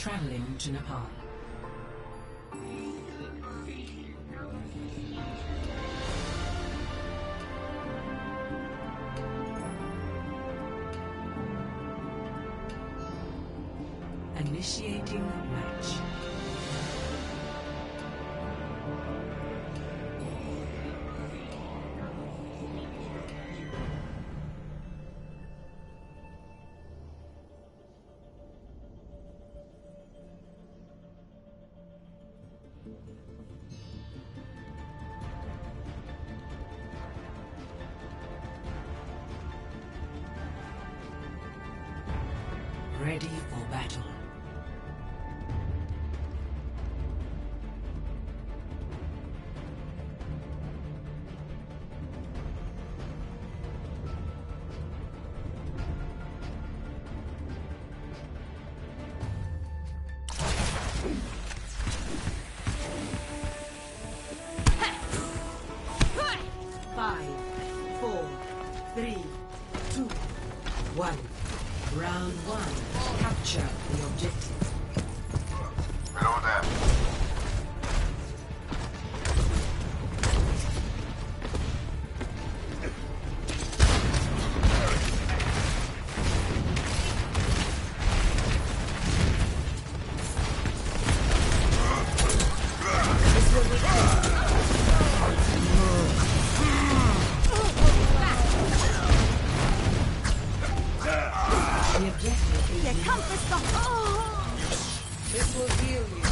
traveling to Nepal. Initiating match. Ready for battle. Five, 4, 3, 2, 1. Round 1. Capture the objective. Below them. The objective is Here comes the stuff! This will heal you.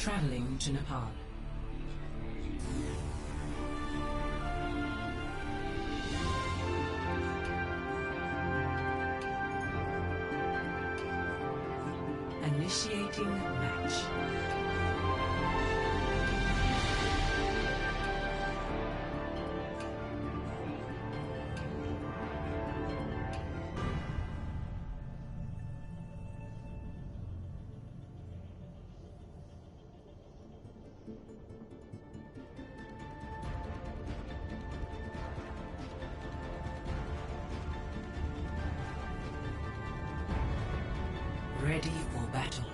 Traveling to Nepal. Initiating match. Ready for battle.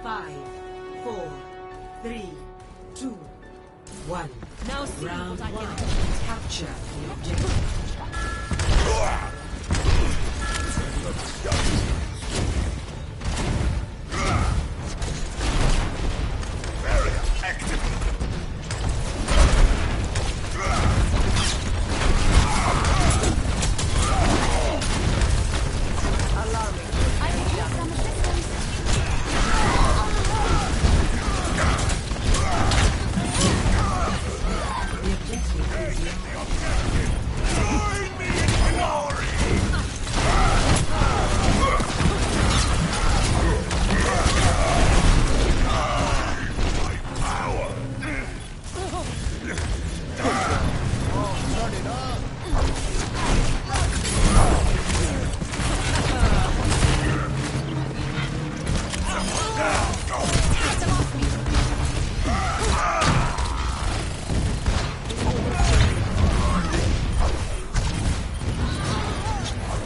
Five, 4, 3, 2, 1. Now see Round what I can one. do. Capture the objective. I can use some assistance. The objective is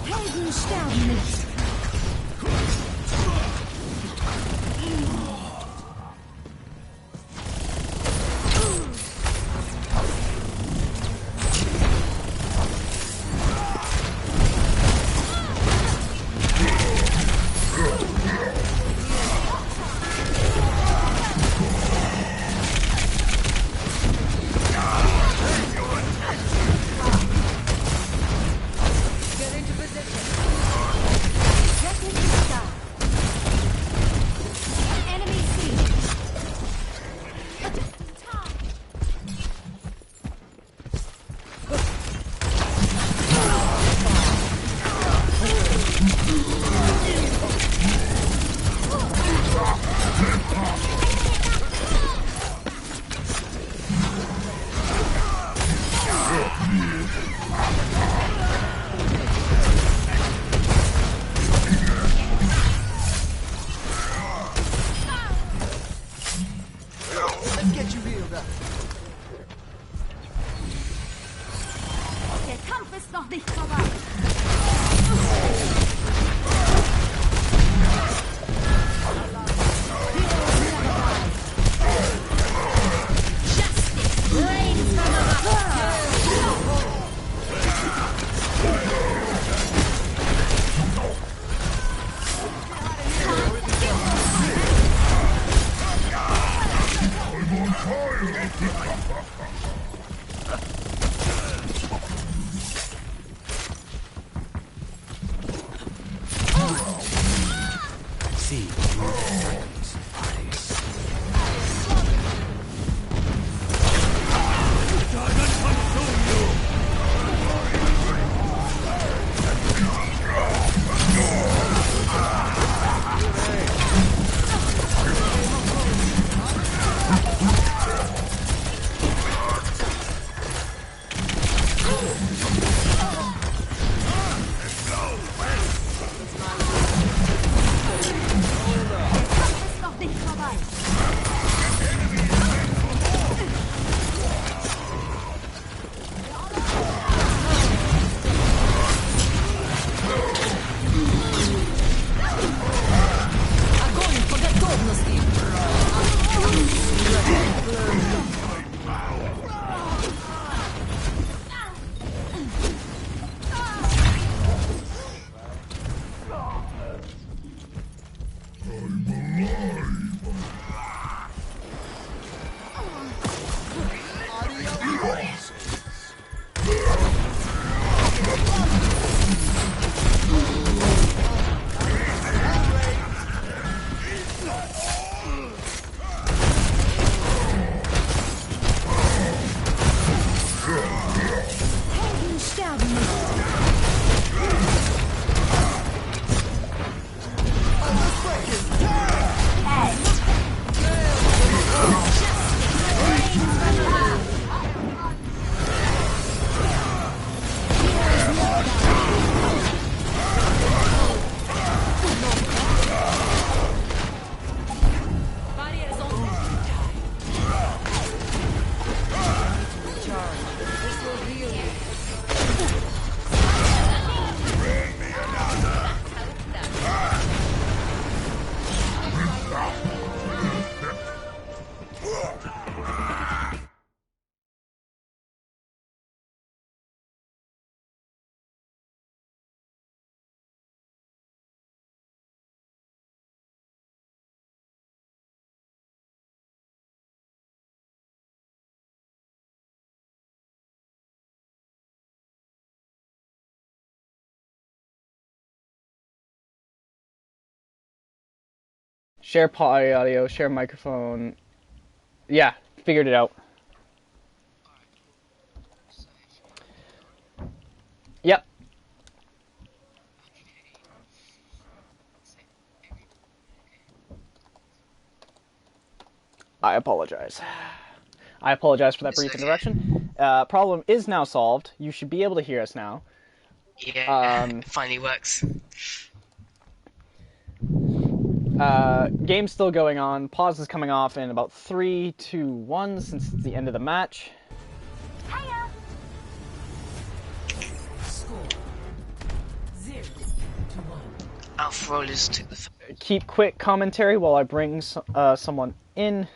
Helden sterben nicht. get into position. Get in the sky. Enemy seen. Just in time. Der Kampf ist noch nicht vorbei. Justice reigns from above. See friends, parties. Kampf ist noch nicht Share audio, share microphone. Yeah, figured it out. Yep. I apologize. I apologize for that brief interruption. Problem is now solved. You should be able to hear us now. Yeah, it finally works. Game's still going on. Pause is coming off in about 3, 2, 1 since it's the end of the match. Hiya. Score 0-1. Alpha Rollers took the... Keep quick commentary while I bring someone in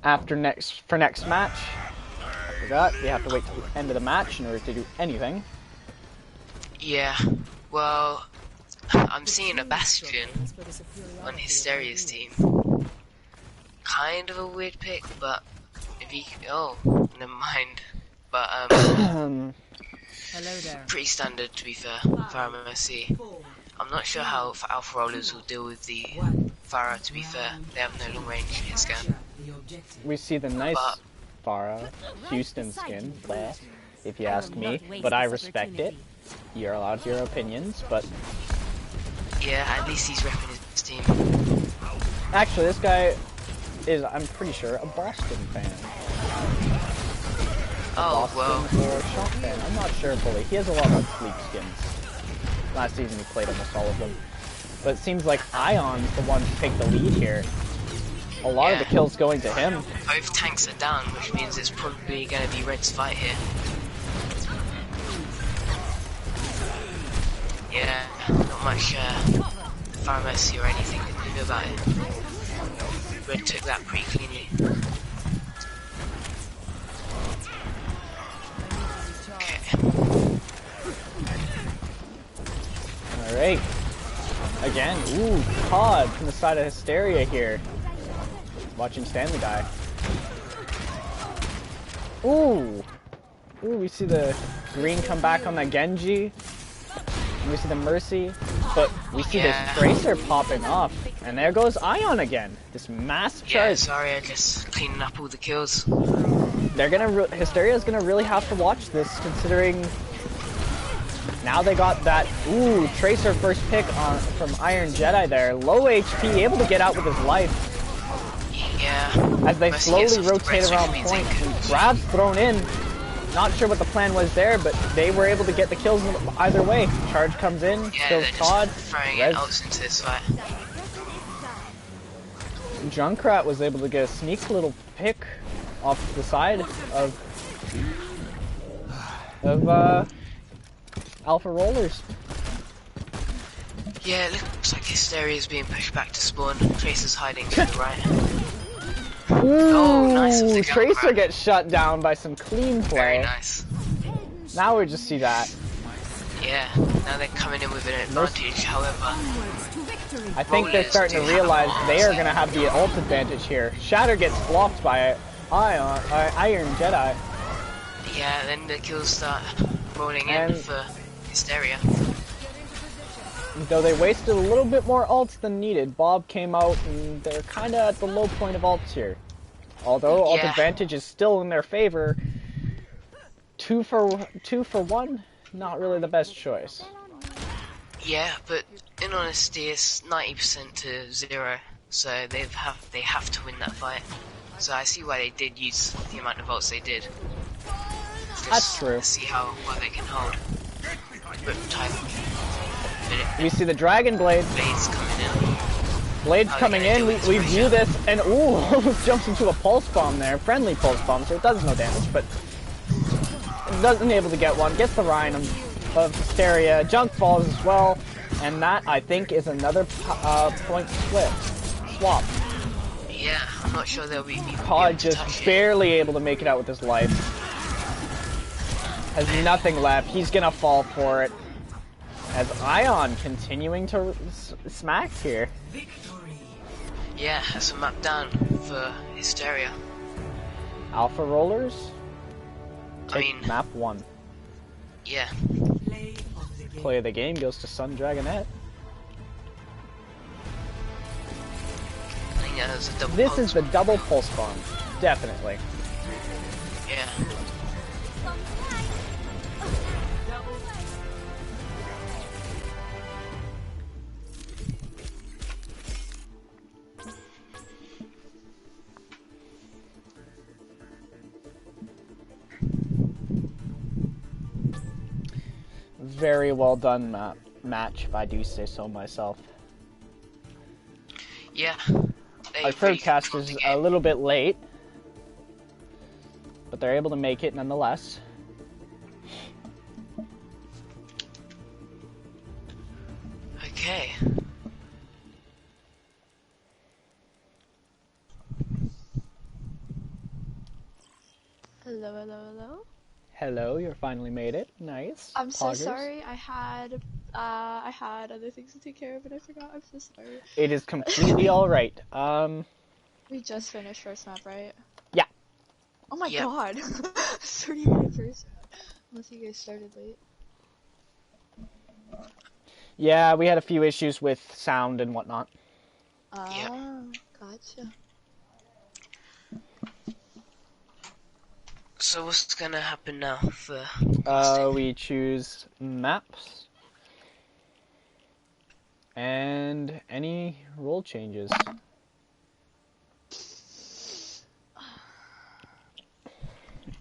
after next match. I forgot, we have to wait till the end of the match in order to do anything. Yeah, well, I'm seeing a Bastion on Hysteria's team. Kind of a weird pick, but if he... Oh, never mind. But, Hello there. pretty standard to be fair, Pharah Mercy. I'm not sure how Alpha Rollers will deal with the Pharah, to be fair. They have no long range hit scan. We see the nice Pharah Houston skin, bleh, if you ask me, but I respect it. You're allowed your opinions, but... Yeah, at least he's repping his team. Actually, this guy is, I'm pretty sure, a Boston fan. Oh, Boston well. or Shock fan. I'm not sure fully. He has a lot of sleep skins. Last season he played almost all of them. But it seems like Ion's the one to take the lead here. A lot of the kills going to him. Both tanks are down, which means it's probably going to be Red's fight here. Yeah, not much pharmacy or anything to do about it. Red took that pretty cleanly. Okay. Alright. Again, ooh, COD from the side of Hysteria here. Watching Stanley die. Ooh! Ooh, we see the green come back on that Genji. And we see the Mercy. But we see this Tracer popping off. And there goes Ion again. This mass charge. Yeah, sorry, I just cleaning up all the kills. They're gonna, Hysteria's gonna really have to watch this, considering now they got that, ooh, Tracer first pick on from Iron Jedi there. Low HP, able to get out with his life. Yeah. As they slowly rotate around point, and grabs thrown in. Not sure what the plan was there, but they were able to get the kills either way. Charge comes in, kills COD. Throwing in ults into this fight. Junkrat was able to get a sneak little pick off the side of Alpha Rollers. Yeah, it looks like Hysteria is being pushed back to spawn. Tracer's hiding to the right. Ooh, oh, nice. Tracer gets shut down by some clean play. Very nice. Now we just see that. Yeah, now they're coming in with an advantage, however. I think they're starting to realize they are going to have the ult advantage here. Shatter gets blocked by Iron Jedi. Yeah, then the kills start rolling in for Hysteria. Though they wasted a little bit more ults than needed, Bob came out and they're kind of at the low point of ults here. Although ult advantage is still in their favor, two for one, not really the best choice. Yeah, but in honesty, it's 90% to 0, so they have to win that fight. So I see why they did use the amount of ults they did. That's true. Let's see how well they can hold. We see the Dragon Blade. Blade's coming in. Blade's coming in. We view this, and ooh, almost jumps into a pulse bomb there. Friendly pulse bomb, so it does no damage, but doesn't able to get one. Gets the Rhine of Hysteria. Junk falls as well, and that I think is another point swap. Yeah, I'm not sure they'll be. COD just barely able to make it out with his life. Has nothing left. He's gonna fall for it. As Ion continuing to smack here. Yeah, that's a map down for Hysteria. Alpha Rollers? Map 1. Yeah. Play of the game goes to Sun Dragonette. I think that was a double This is the double pulse bomb. Definitely. Yeah. Very well done match, if I do say so myself. Yeah. Our third cast is a little bit late, but they're able to make it nonetheless. Okay. Hello, hello, hello. Hello, you finally made it. Nice. I'm so Poggers. sorry. I had other things to take care of, and I forgot. I'm so sorry. It is completely all right. We just finished first map, right? Yeah. Oh my god. 30-minute first map. Unless you guys started late. Yeah, we had a few issues with sound and whatnot. Gotcha. So what's gonna happen now for we choose maps and any role changes.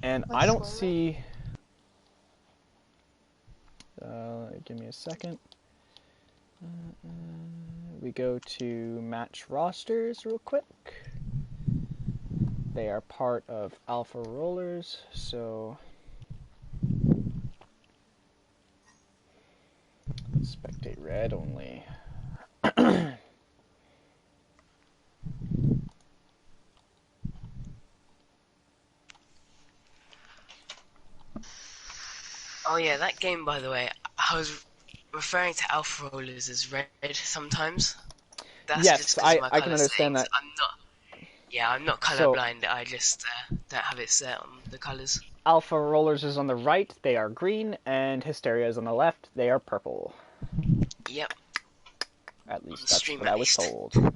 And I don't see give me a second. We go to match rosters real quick. They are part of Alpha Rollers, so spectate red only. Oh yeah, that game, by the way, I was referring to Alpha Rollers as red sometimes. That's yes, just 'cause of my I can understand settings. that. I'm not colorblind. I just don't have it set on the colors. Alpha Rollers is on the right, they are green, and Hysteria is on the left, they are purple. Yep. At least that's Stream what at I was least. told.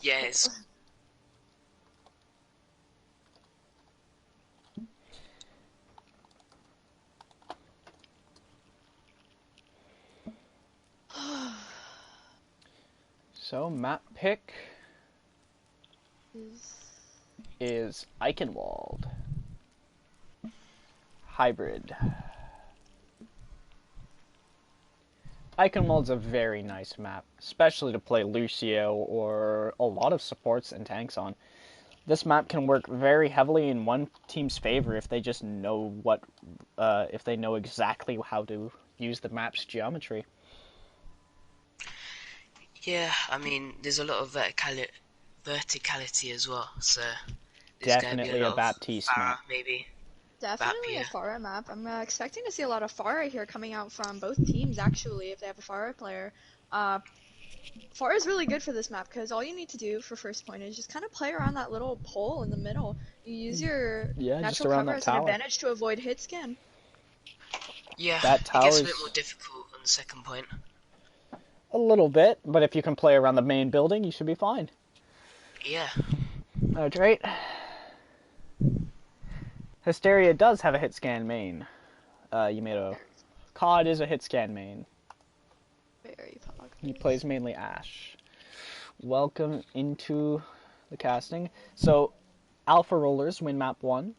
Yeah, it's... So, map pick is Eichenwald. Hybrid. Eichenwald's a very nice map, especially to play Lucio or a lot of supports and tanks on. This map can work very heavily in one team's favor if they just know if they know exactly how to use the map's geometry. Yeah, I mean, there's a lot of verticality as well, so... Definitely a Baptiste map. Maybe. Definitely a Pharah map. I'm expecting to see a lot of Pharah here coming out from both teams, actually, if they have a Pharah player. Far is really good for this map because all you need to do for first point is just kind of play around that little pole in the middle. You use your just natural around cover that as an tower. advantage to avoid hit scan. Yeah, That it gets a bit tower's- more difficult on the second point. A little bit, but if you can play around the main building, you should be fine. Yeah. That's right. Hysteria does have a hit scan main. COD is a hit scan main. Very pog. He plays mainly Ashe. Welcome into the casting. So, Alpha Rollers win map 1.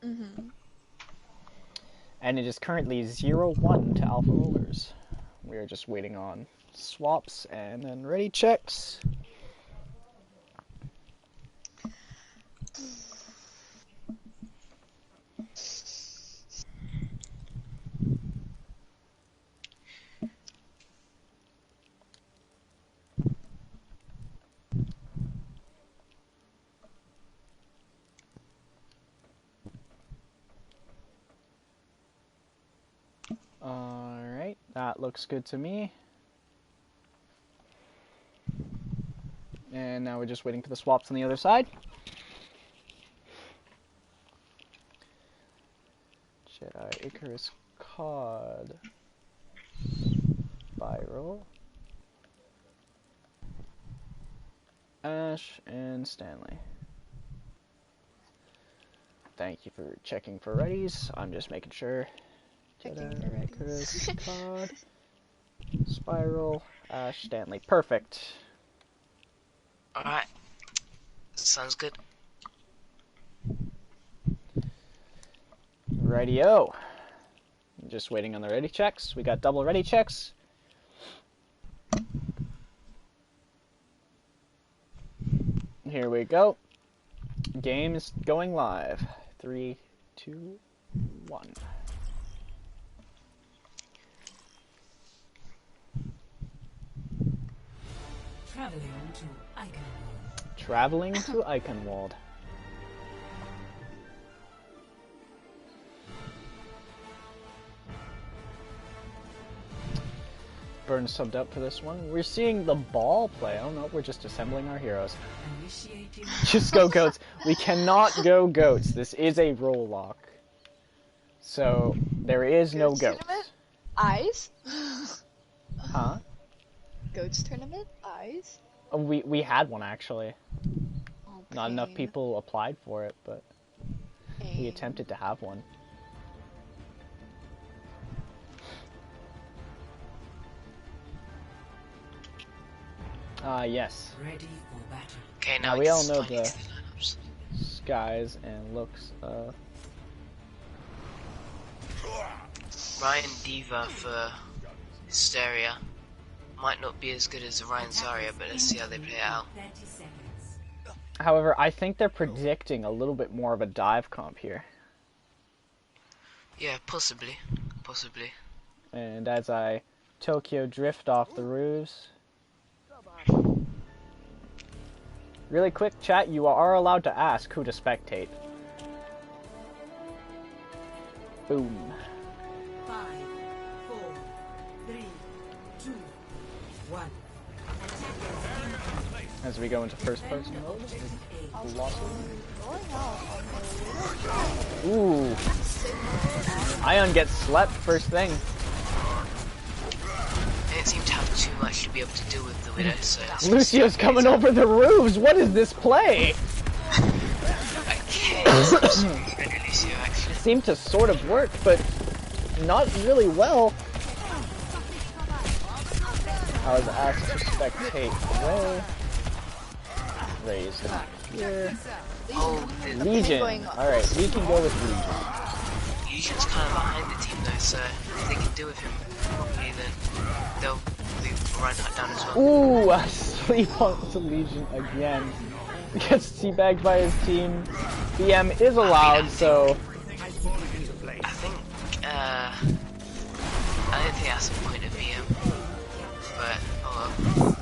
Mhm. And it is currently 0-1 to Alpha Rollers. We are just waiting on swaps and then ready checks. Alright, that looks good to me. And now we're just waiting for the swaps on the other side. Jedi, Icarus, COD, Spiral, Ashe, and Stanley. Thank you for checking for readies. I'm just making sure. Checking Jedi, for readies. Icarus, COD, Spiral, Ashe, Stanley. Perfect. Alright. Sounds good. Radio. Just waiting on the ready checks. We got double ready checks. Here we go. Game is going live. 3, 2, 1. Traveling to Iconwald. Traveling to Iconwald. Burn subbed up for this one. We're seeing the ball play. Oh no, we're just assembling our heroes. Initiating. Just go goats. We cannot go goats. This is a roll lock. So, there is no Goats goats. tournament? Eyes? Huh? Goats tournament? Eyes? Oh, we had one actually. Oh, Not enough pain. people applied for it, but we Pain. attempted to have one. Yes. Ready for battle. Okay, Now now we all know explain the- to lineups. Skies and looks. Ryan Diva for Hysteria. Might not be as good as Ryan Zarya, but let's see how they play it out. 30 seconds. However, I think they're predicting a little bit more of a dive comp here. Yeah, possibly. Possibly. And as I Tokyo drift off the roofs. Really quick, chat, you are allowed to ask who to spectate. Boom. 5, 4, 3, 2, 1. As we go into first person mode. Ooh. Ion gets slept first thing. They didn't seem to have too much to be able to do with the Widow, so... it's Lucio's just- coming over the roofs. What is this play? Okay, it's really Lucio, actually. Seemed to sort of work, but not really well. I was asked to spectate away. Raise the here. Oh, the Legion. going on. Alright, we can go with Legion. Legion's kind of behind the team though, so if they can do with him properly, then they'll be Reinhardt down as well. Ooh, a sleep onto Legion again. Gets teabagged by his team. BM is allowed, so I don't think that's the point of VM, but oh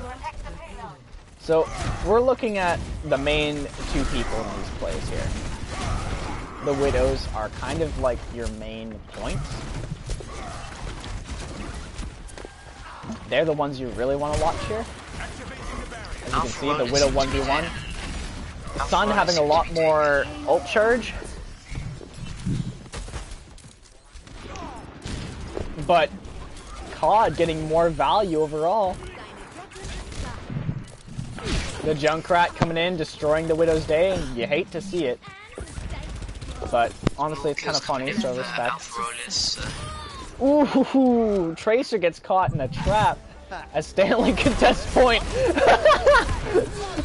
well. so we're looking at the main two people in these plays here. The Widows are kind of like your main points. they're the ones you really want to watch here. As you can see, the Widow 1v1. Sun having a lot more ult charge. But COD getting more value overall. The Junkrat coming in, destroying the Widow's day, and you hate to see it. But honestly, it's kind of funny, so respect. Ooh, Tracer gets caught in a trap as Stanley contests point.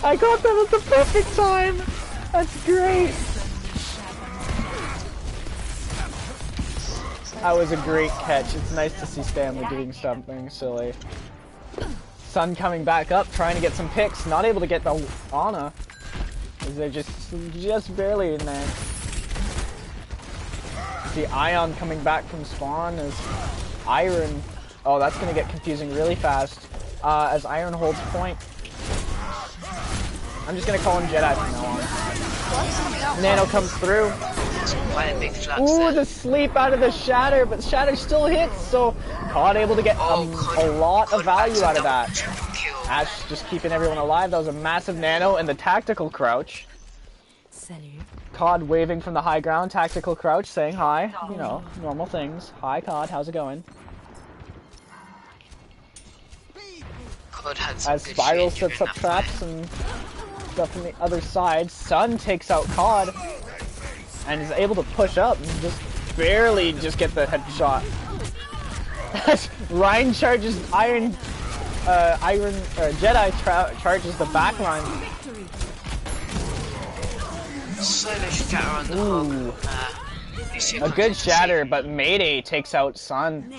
I got that at the perfect time. That's great. That was a great catch. It's nice to see Stanley doing something silly. Sun coming back up, trying to get some picks, not able to get the Ana, as they're just barely in there. See Ion coming back from spawn as Iron. Oh, that's gonna get confusing really fast. As Iron holds point. I'm just gonna call him Jedi from now on. Nano comes through. Ooh, the sleep out of the Shatter, but Shatter still hits, so COD able to get a lot of value out of that. Ash just keeping everyone alive. That was a massive nano and the tactical crouch. COD waving from the high ground, tactical crouch, saying hi. You know, normal things. Hi COD, how's it going? As Spiral sets up traps and stuff on the other side, Sun takes out COD and is able to push up and just barely just get the headshot. Ryan charges Jedi charges the back line. Ooh. A good shatter, but Mayday takes out Sun.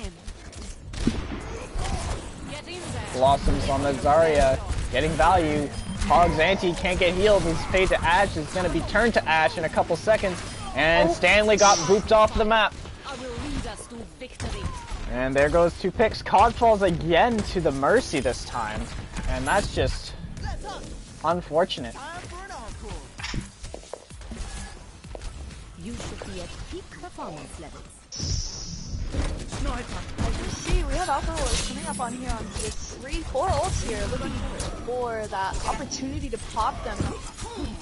Blossoms on the Zarya, getting value. Hog's anti can't get healed, he's paid to Ash, it's going to be turned to Ash in a couple seconds, and Stanley got booped off the map. And there goes 2 picks. COD falls again to the Mercy this time, and that's just unfortunate. You should be at peak performance levels. As you see, we have Alpha Rollers coming up on here on with 3-4 ults here, looking for that opportunity to pop them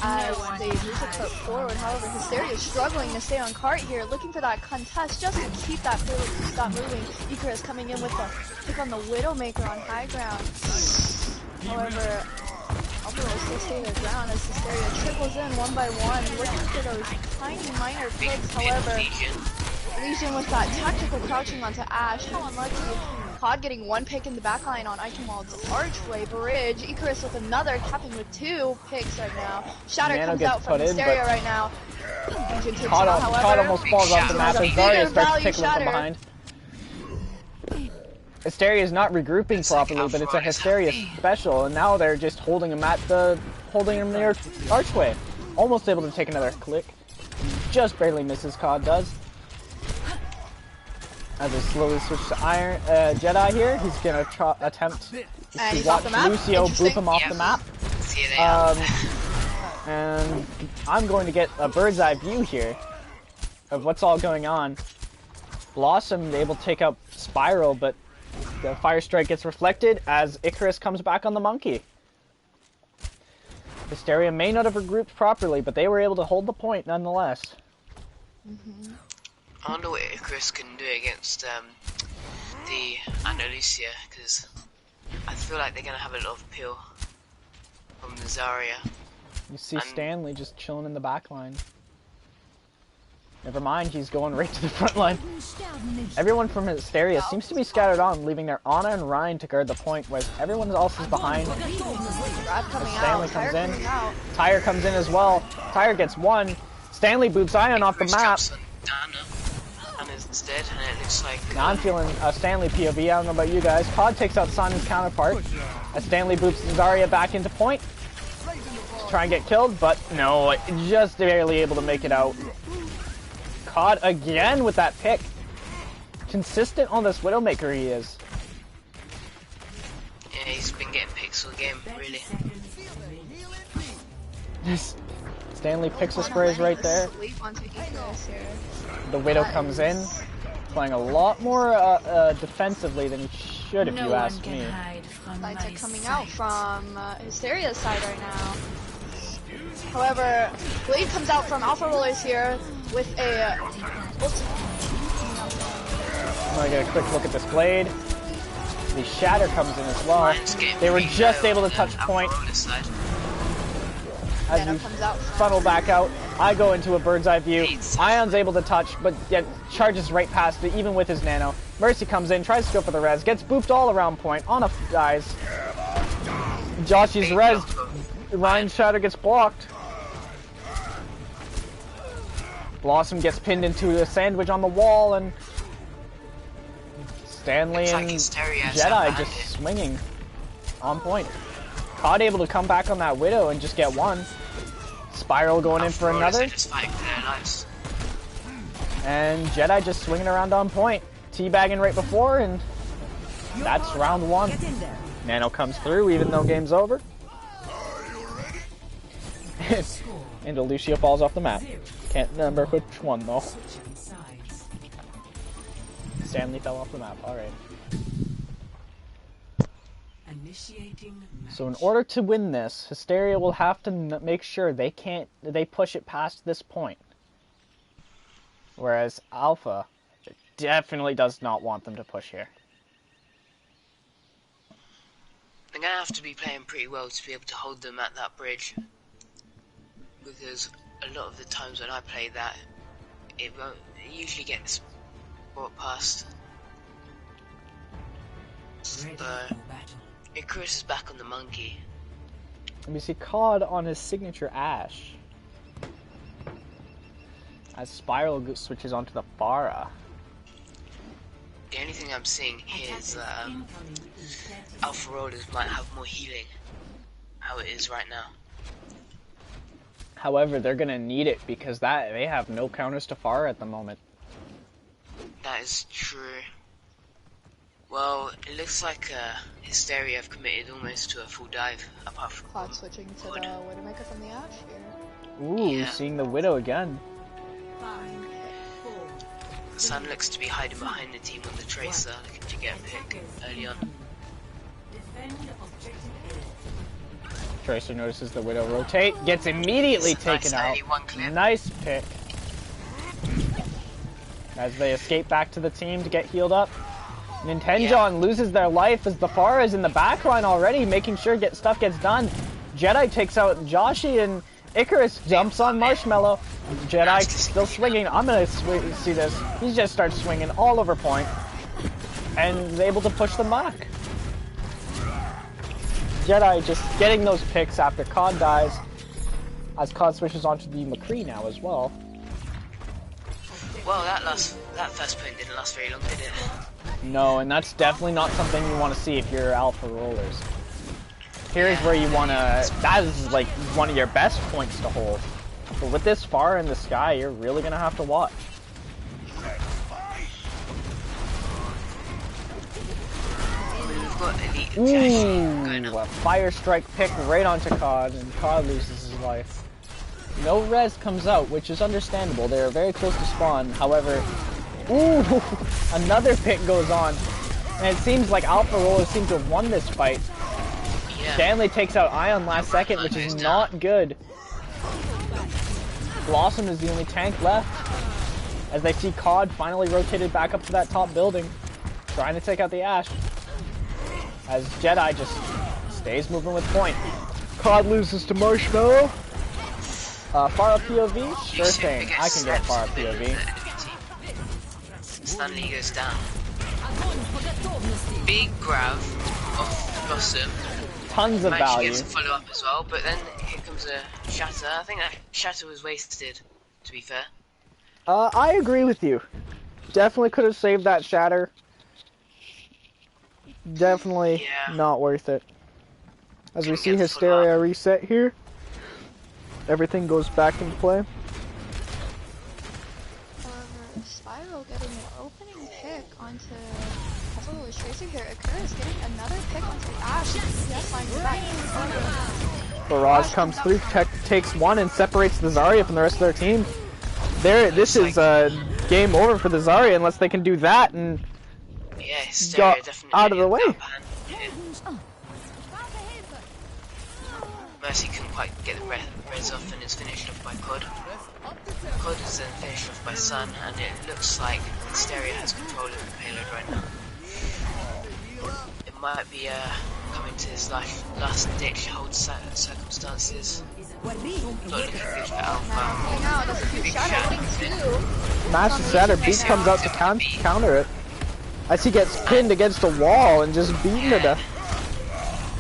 as they move the cart forward. However, Hysteria is struggling to stay on cart here, looking for that contest just to keep that payload to stop moving. Icarus coming in with the pick on the Widowmaker on high ground. However, Alpha Rollers still stay their ground as Hysteria triples in one by one, looking for those tiny minor picks. However, Legion with that tactical crouching onto Ash. How unlucky. COD getting 1 pick in the backline on Eichenwald's archway bridge. Icarus with another, capping with 2 picks right now. Shatter Nano comes out from Hysteria right now. Legion takes COD out, however. almost falls off the map as Zarya starts tickling from behind. Hysteria is not regrouping properly, but it's a Hysteria special, and now they're just holding him near archway. Almost able to take another click. Just barely misses, COD does. As they slowly switch to Jedi here, he's gonna attempt to watch Lucio boop him off the map. And I'm going to get a bird's eye view here of what's all going on. Blossom able to take out Spiral, but the fire strike gets reflected as Icarus comes back on the monkey. Hysteria may not have regrouped properly, but they were able to hold the point nonetheless. I wonder what Icarus can do against the Andalusia, because I feel like they're going to have a lot of appeal from the Zarya. You see Stanley just chilling in the back line. Never mind, he's going right to the front line. Everyone from Hysteria seems to be scattered on, leaving their Ana and Ryan to guard the point, whereas everyone else is behind. As Stanley comes in. Tyre comes in as well. Tyre gets 1. Stanley boots Ion off the map. Instead, and it looks like now I'm feeling Stanley POV. I don't know about you guys. COD takes out Simon's counterpart as Stanley boops Zarya back into point to try and get killed, but no, just barely able to make it out. COD again with that pick. Consistent on this Widowmaker he is. Yeah, he's been getting picks all game, really. Stanley picks his sprays right there. The Widow comes in, playing a lot more defensively than he should if you ask me. Lights are coming out from Hysteria's side right now. However, Blade comes out from Alpha Rollers here with a I'm gonna get a quick look at this Blade. The Shatter comes in as well. They were just able to touch point. As we funnel back out, I go into a bird's eye view. Ion's able to touch, but yet charges right past it, even with his nano. Mercy comes in, tries to go for the res, gets booped all around point, on a dies. Joshy's res, Ryan's Shatter gets blocked. Blossom gets pinned into a sandwich on the wall, and Stanley and Jedi just swinging on point. Cod able to come back on that Widow and just get one. Spiral going in for another. And Jedi just swinging around on point. Teabagging right before, and that's round one. Nano comes through even though game's over. And Lucio falls off the map. Can't remember which one though. Stanley fell off the map, alright. So in order to win this, Hysteria will have to make sure they push it past this point. Whereas Alpha definitely does not want them to push here. They're gonna have to be playing pretty well to be able to hold them at that bridge. Because a lot of the times when I play that, it usually gets brought past. Icarus is back on the monkey. And we see Cod on his signature Ash. As Spiral switches onto the Pharah. The only thing I'm seeing here is that Alpha Rollers might have more healing. How it is right now. However, they're gonna need it because they have no counters to Pharah at the moment. That is true. Well, it looks like Hysteria have committed almost to a full dive, apart from Cloud switching to the Widowmaker from the Ash here. Ooh, yeah. Seeing the Widow again. Sun looks to be hiding behind the team on the Tracer, looking to get a pick early on. Tracer notices the Widow rotate, gets immediately taken out. Nice pick. As they escape back to the team to get healed up. Nintenjon loses their life as the Pharah is in the backline already, making sure stuff gets done. Jedi takes out Joshi, and Icarus jumps on Marshmallow. Jedi still swinging. I'm gonna see this. He just starts swinging all over point, and is able to push the mark. Jedi just getting those picks after Cod dies, as Cod switches onto the McCree now as well. Well, that first point didn't last very long, did it? No, and that's definitely not something you want to see if you're Alpha Rollers. Here's where you want to... That is like one of your best points to hold. But with this far in the sky, you're really going to have to watch. Ooh, a Fire Strike pick right onto Cod, and Cod loses his life. No res comes out, which is understandable. They are very close to spawn. However, ooh, another pick goes on. And it seems like Alpha Rollers seem to have won this fight. Yeah. Stanley takes out Ion last second, which is not good. Blossom is the only tank left. As they see Cod finally rotated back up to that top building, trying to take out the Ash. As Jedi just stays moving with point. Cod loses to Marshmallow. Pharah POV? Sure thing. I can get Pharah POV. Stanley goes down. Big grab of Blossom. Tons of value. Gets a follow up as well, but then here comes a Shatter. I think that Shatter was wasted, to be fair. I agree with you. Definitely could have saved that Shatter. Definitely not worth it. As we see Hysteria reset here, everything goes back into play. Spiral getting an opening pick onto Alpha Rollers Tracer here. Icarus getting another pick onto the Ash. Yes, lines back. Barrage comes through, takes one, and separates the Zarya from the rest of their team. This is game over for the Zarya unless they can do that, and Yeah, Hysteria got definitely out of the has way. upper hand here. Mercy couldn't quite get the res off and is finished off by Cod. Cod is then finished off by Sun, and it looks like Hysteria has control of the payload right now. It might be coming to his last ditch hold circumstances. Not looking good for Alpha. Pulling out, that's a huge shadow, hitting two. Massive shatter. Beat comes out to counter it. As he gets pinned against the wall and just beaten to death.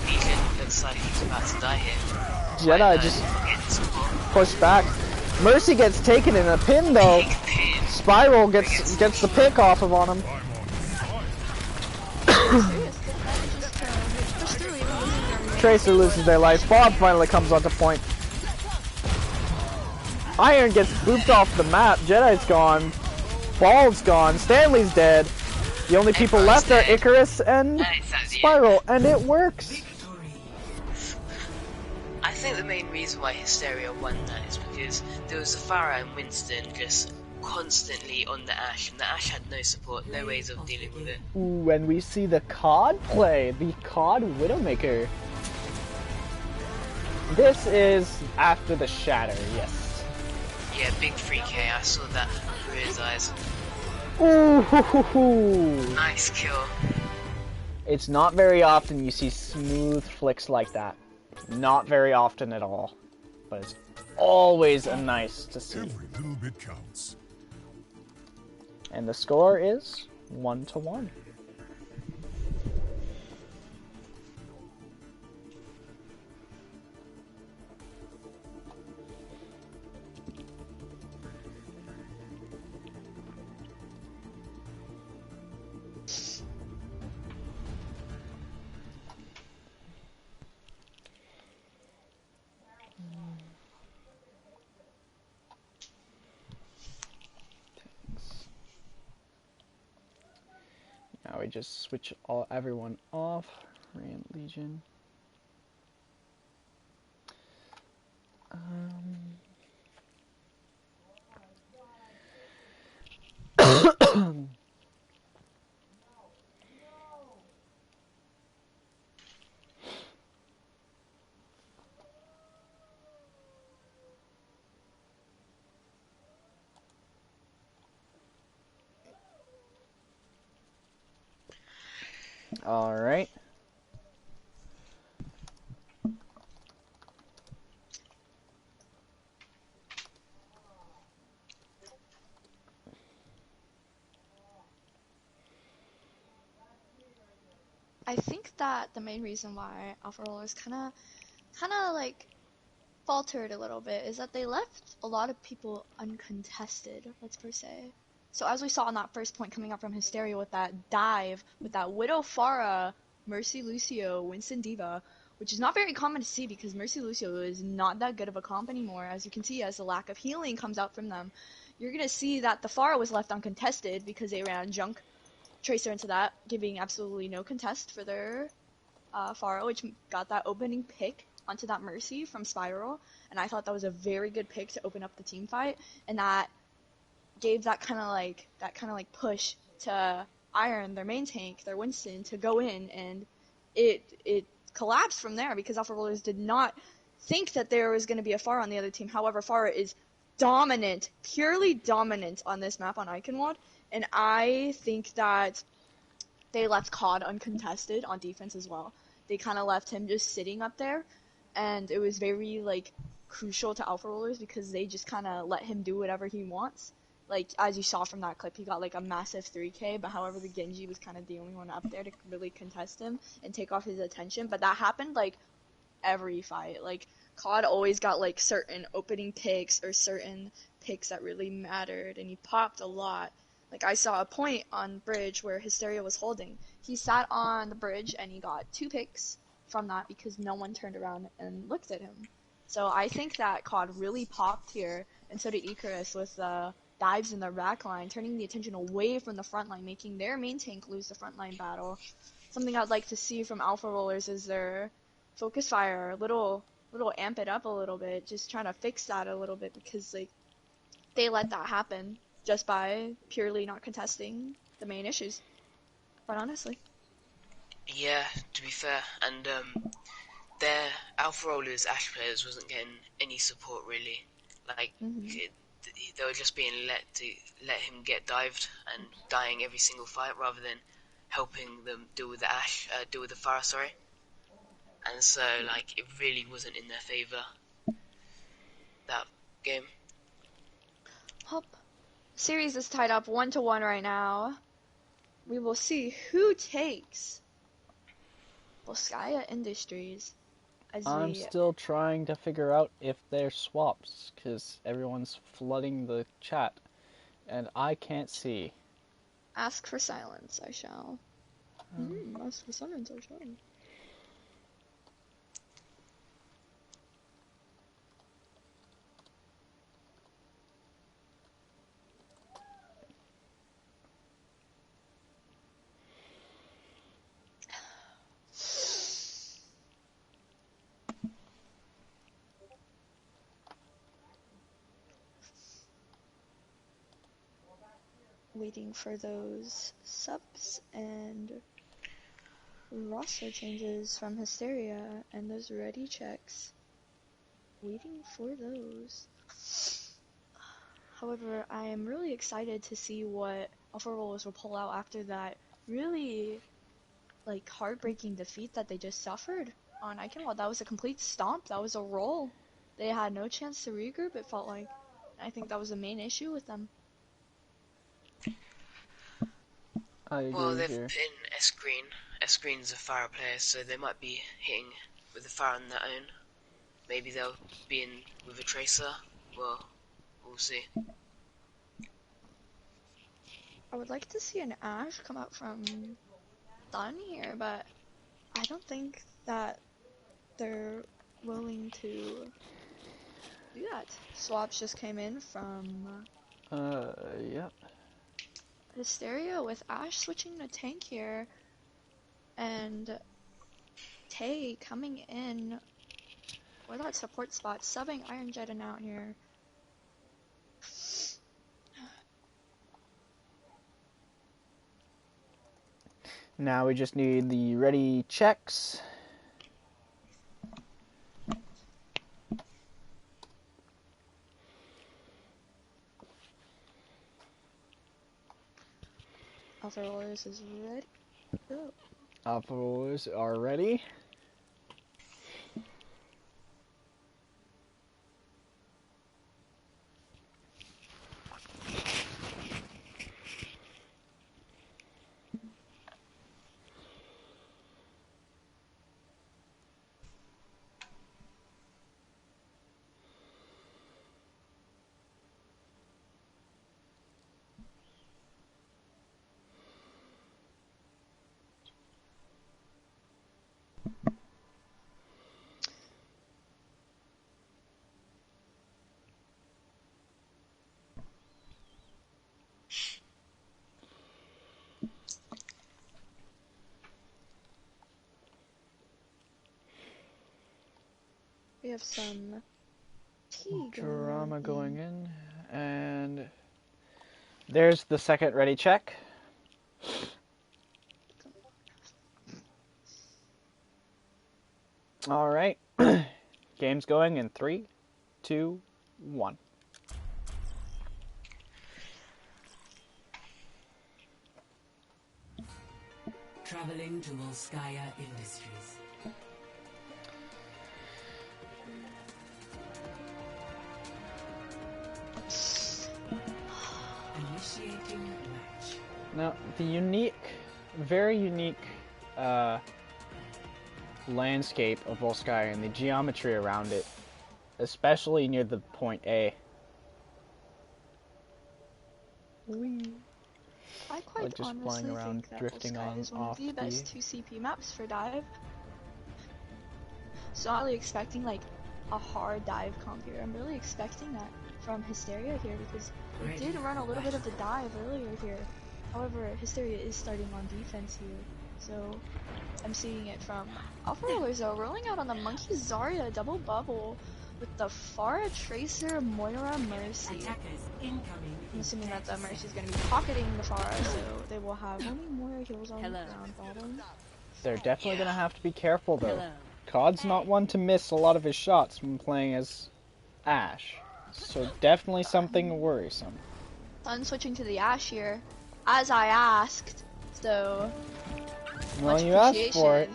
Beacon looks like he's about to die here. Jedi just pushed back. Mercy gets taken in a pin though. Spiral gets the pick off of on him. Tracer loses their life. Bob finally comes onto point. Iron gets booped off the map. Jedi's gone. Bald's gone. Stanley's dead. The only people left are Icarus and Spiral, and it works. I think the main reason why Hysteria won that is because there was a Farah and Winston just constantly on the Ashe, and the Ashe had no support, no ways of dealing with it. Ooh, and we see the COD play, the COD Widowmaker. This is after the shatter, yes. Yeah, big 3K, I saw that through his eyes. Ooh, hoo, hoo, hoo. Nice kill. It's not very often you see smooth flicks like that. Not very often at all. But it's always nice to see. Every little bit counts. And the score is 1-1. Now we just switch everyone off. Rand Legion. All right. I think that the main reason why Alpha Rollers kind of like faltered a little bit is that they left a lot of people uncontested, let's per se. So as we saw on that first point coming up from Hysteria with that dive, with that Widow Farah, Mercy Lucio, Winston Diva, which is not very common to see because Mercy Lucio is not that good of a comp anymore. As you can see, as the lack of healing comes out from them, you're going to see that the Farah was left uncontested because they ran Junk Tracer into that, giving absolutely no contest for their Farah, which got that opening pick onto that Mercy from Spiral, and I thought that was a very good pick to open up the team fight, and that gave that kind of like push to Iron, their main tank, their Winston, to go in, and it collapsed from there because Alpha Rollers did not think that there was going to be a Farah on the other team. However, Farah is dominant, purely dominant on this map on Iconwad, and I think that they left COD uncontested on defense as well. They kind of left him just sitting up there, and it was very like crucial to Alpha Rollers because they just kind of let him do whatever he wants. Like, as you saw from that clip, he got like a massive 3K, but however the Genji was kind of the only one up there to really contest him and take off his attention. But that happened like every fight. Like, COD always got like certain opening picks or certain picks that really mattered, and he popped a lot. Like, I saw a point on bridge where Hysteria was holding. He sat on the bridge and he got 2 picks from that because no one turned around and looked at him. So I think that COD really popped here, and so did Icarus with dives in the back line, turning the attention away from the front line, making their main tank lose the front line battle. Something I'd like to see from Alpha Rollers is their focus fire, little amp it up a little bit, just trying to fix that a little bit because like they let that happen just by purely not contesting the main issues. quite honestly. Yeah, to be fair, and their Alpha Rollers Ash players wasn't getting any support really. Like they were just being let him get dived and dying every single fight rather than helping them deal with the Pharah, sorry. And so like it really wasn't in their favor that game. Hop. Series is tied up 1-1 right now. We will see who takes Volskaya Industries. I'm still trying to figure out if they're swaps, because everyone's flooding the chat, and I can't see. Ask for silence, I shall. Ask for silence, I shall. Waiting for those subs and roster changes from Hysteria and those ready checks. Waiting for those. However, I am really excited to see what Alpha Rollers will pull out after that really like heartbreaking defeat that they just suffered on Iconwall. That was a complete stomp. That was a roll. They had no chance to regroup, it felt like. I think that was the main issue with them. Well, they've been S-Green. S-Green's a Pharah player, so they might be hitting with the Pharah on their own. Maybe they'll be in with a Tracer. Well, we'll see. I would like to see an Ash come out from Sun here, but I don't think that they're willing to do that. Swaps just came in from Yep. Hysteria with Ash switching to tank here, and Tay coming in for that support spot, subbing Iron Jetting out here. Now we just need the ready checks. Alpha Rollers is ready. Go. Alpha Rollers are ready. We have some tea Drama going in, and there's the second ready check. All right, game's going in 3, 2, 1. Traveling to Volskaya Industries. Initiating match. Now, the very unique landscape of Volskaya and the geometry around it, especially near the point A. I quite just honestly flying around, think that drifting Volskaya on is one of off the best the 2CP maps for dive. So I'm not really expecting like a hard dive comp here. I'm really expecting that from Hysteria here because we did run a little bit of the dive earlier here. However, Hysteria is starting on defense here. So I'm seeing it from Alpha Rollers though, rolling out on the Monkey Zarya double bubble. with the Pharah, Tracer, Moira, Mercy. Attackers incoming. I'm assuming that the Mercy is going to be pocketing the Pharah, so they will have only Moira heals on round bottom. They're definitely gonna have to be careful though. COD's not one to miss a lot of his shots when playing as Ashe, so definitely something worrisome. Sun switching to the Ashe here, as I asked, so... Well, much you asked for it.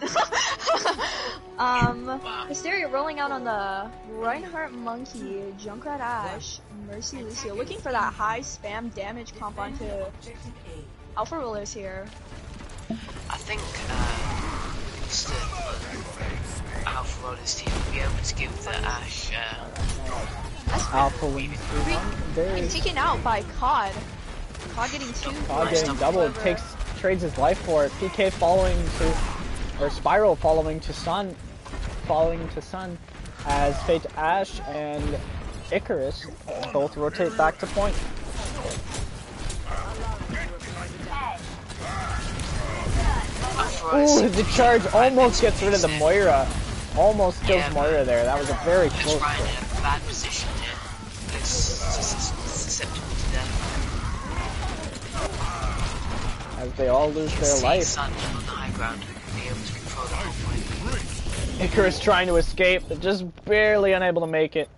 Hysteria rolling out on the Reinhardt Monkey, Junkrat Ashe, Mercy Lucio, looking for that high spam damage comp onto Alpha Rollers here. I think Alpha Rollers team will be able to give the Ashe Alpha wins and taken out by COD. COD getting two. COD getting doubled, trades his life for it. PK following to, or Spiral following to Sun, as Fate Ashe and Icarus both rotate back to point. Ooh, the charge almost gets rid of the Moira. Almost kills Moira there. That was a very close Ryan hit. in a bad position here. It's susceptible to death. As they all lose their life. Sun on the high ground, being able to control the whole point. Icarus trying to escape, but just barely unable to make it.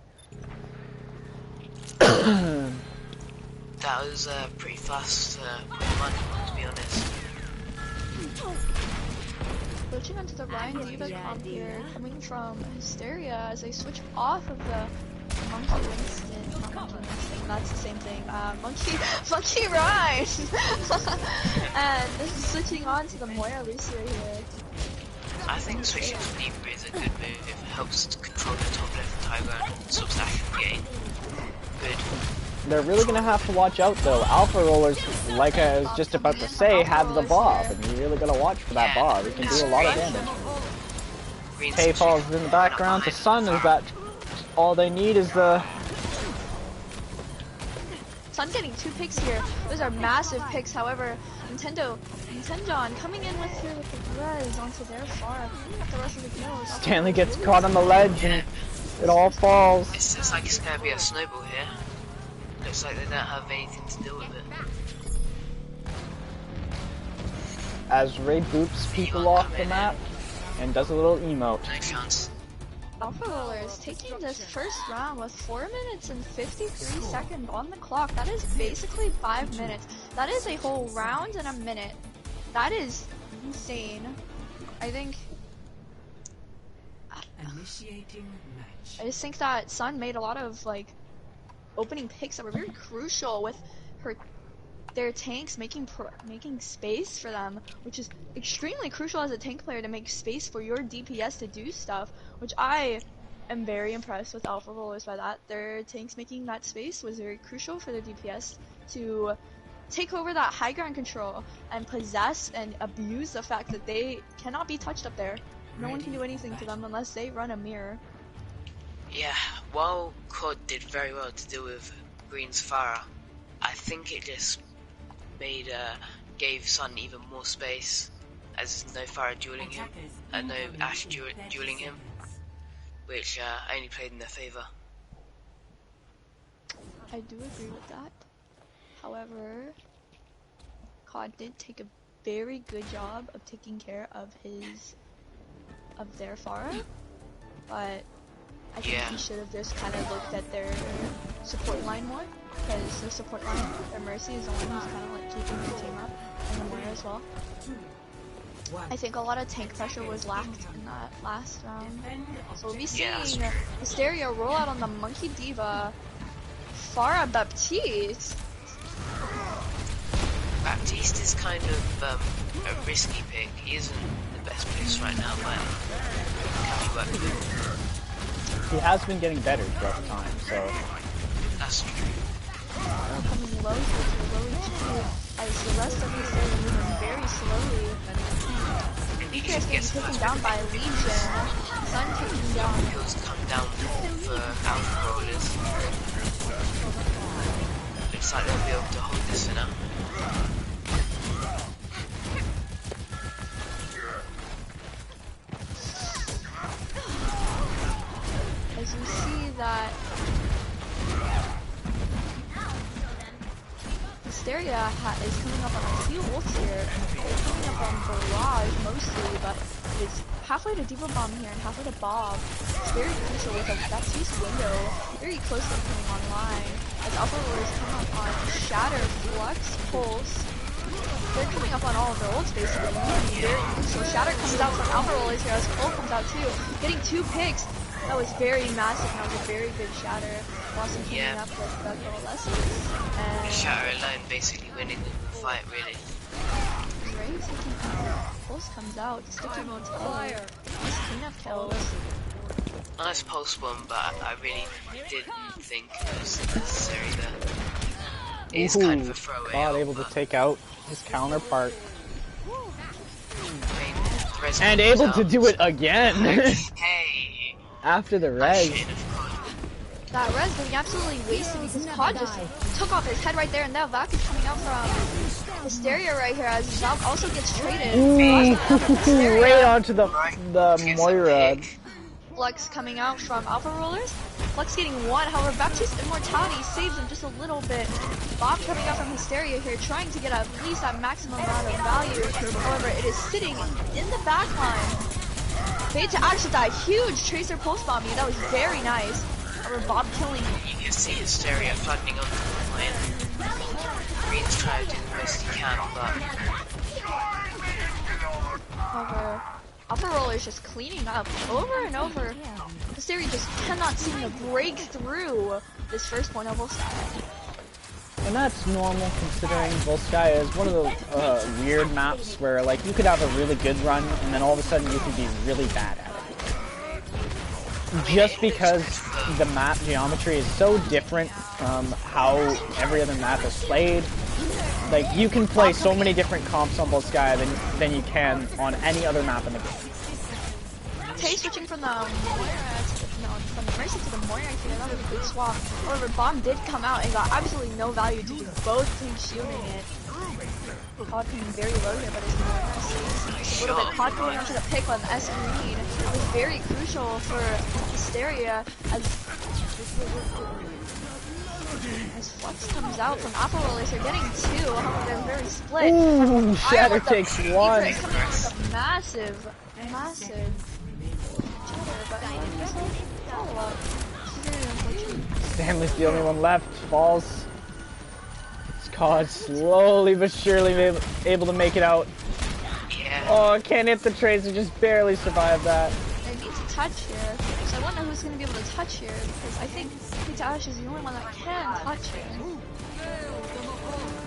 That was pretty fast money, to be honest. Switching onto the Ryan Diva comp here, coming from Hysteria as they switch off of the Monkey Winston. Not Monkey Winston, that's the same thing. Monkey Ryan! And this is switching on to the Moira Lucio here. I think switching to Libra is a good move. It helps to control the top left high ground. Stops Ashe from getting good. They're really gonna have to watch out though. Alpha Rollers, like I was just about to say, have the Bob, and you really gotta watch for that Bob. It can do a lot of damage. Tay falls in the background. The Sun is that. All they need is the. Sun getting 2 picks here. Those are massive picks. However, Nintendo coming in with the res onto their far. The rest of the kills. Stanley gets caught on the ledge and it all falls. It's like it's gonna be a snowball here. Looks like they don't have anything to do with it. As Ray boops people off the map and does a little emote. No chance. Alpha Rollers taking this first round with 4 minutes and 53 seconds on the clock. That is basically 5 minutes. That is a whole round and a minute. That is insane. I think... Initiating match. I just think that Sun made a lot of like opening picks that were very crucial with their tanks making space for them, which is extremely crucial as a tank player to make space for your DPS to do stuff, which I am very impressed with Alpha Rollers by that. Their tanks making that space was very crucial for their DPS to take over that high ground control and possess and abuse the fact that they cannot be touched up there. No one can do anything to them unless they run a mirror. Yeah, while COD did very well to deal with Green's Pharah, I think it just gave Sun even more space, as no Pharah dueling him, and no Ashe dueling him, which only played in their favour. I do agree with that. However, COD did take a very good job of taking care of their Pharah, but I think he should have just kind of looked at their support line more, because their support line, their Mercy, is the one who's kind of like keeping the team up, and the Moira as well. I think a lot of tank pressure was lacked in that last round. So we'll be seeing Hysteria roll out on the Monkey Diva, Pharah Baptiste. Baptiste is kind of a risky pick. He isn't the best place right now, but can be worked with. He has been getting better throughout the time, so. That's true. Coming low to low HP as the rest of Hysteria moving very slowly. Icarus getting taken down by Legion. Sun taken down. He'll come down for Alpha Rollers. Looks like they'll be able to hold this for now. As you see that Hysteria is coming up on a few ults here. They're coming up on Barrage mostly, but it's halfway to Diva Bomb here and halfway to Bob. It's very crucial with a Baptiste window very close to coming online. As Alpha Rollers come up on Shatter, Flux, Pulse. They're coming up on all of their ults basically. Very crucial. Shatter comes out from Alpha Rollers here as Cole comes out too. Getting 2 picks. That was very massive. That was a very big Shatter. Boston coming up with the coalescence. And Shatter alone basically winning the fight, really. Ray taking out. Pulse comes out. Sticking on fire. Nice cleanup kills. Nice pulse bomb, but I really didn't think it was necessary there. It's kind of a throwaway. God, able to take out his counterpart. I mean, the res And comes able to out. do it again. Hey! After the I res. should have gone. That res getting absolutely wasted because Pod just took off his head right there, and now Vac is coming out from Hysteria right here as Valk also gets traded. Right onto the Moira. Flux coming out from Alpha Rollers. Flux getting 1, however Baptiste Immortality saves him just a little bit. Bob coming out from Hysteria here, trying to get at least that maximum amount of value. However, it is sitting in the back line. Fade to Ash with that huge Tracer pulse bombing. That was very nice. However, Bob killing. You can see Hysteria flooding onto the line. Green's trying to do the best he can, but However, Alpha Rollers just cleaning up over and over. Hysteria just cannot seem to break through this first point of Volskaya. And that's normal considering Volskaya is one of those weird maps where like you could have a really good run and then all of a sudden you could be really bad at it. Just because the map geometry is so different from how every other map is played. Like you can play so many different comps on Volskaya than you can on any other map in the game. Tay switching from the from the Mercy to the Moira here, that was a big swap. However, Bomb did come out and got absolutely no value to do both teams shielding it. Pod coming very low here, but his Moira saves a little bit. Pod going onto the pick on S Green was very crucial for Hysteria as Flux comes out from Alpha Rollers. They're getting 2, however they're very split. Ooh, Shatter takes 1. Coming in with a massive Stanley's the only one left. Falls. Scott slowly but surely able to make it out. yeah. Oh, can't hit the tracer, just barely survived that. They need to touch here, so I wonder who's going to be able to touch here, because I think Pizza Ash is the only one that can touch here.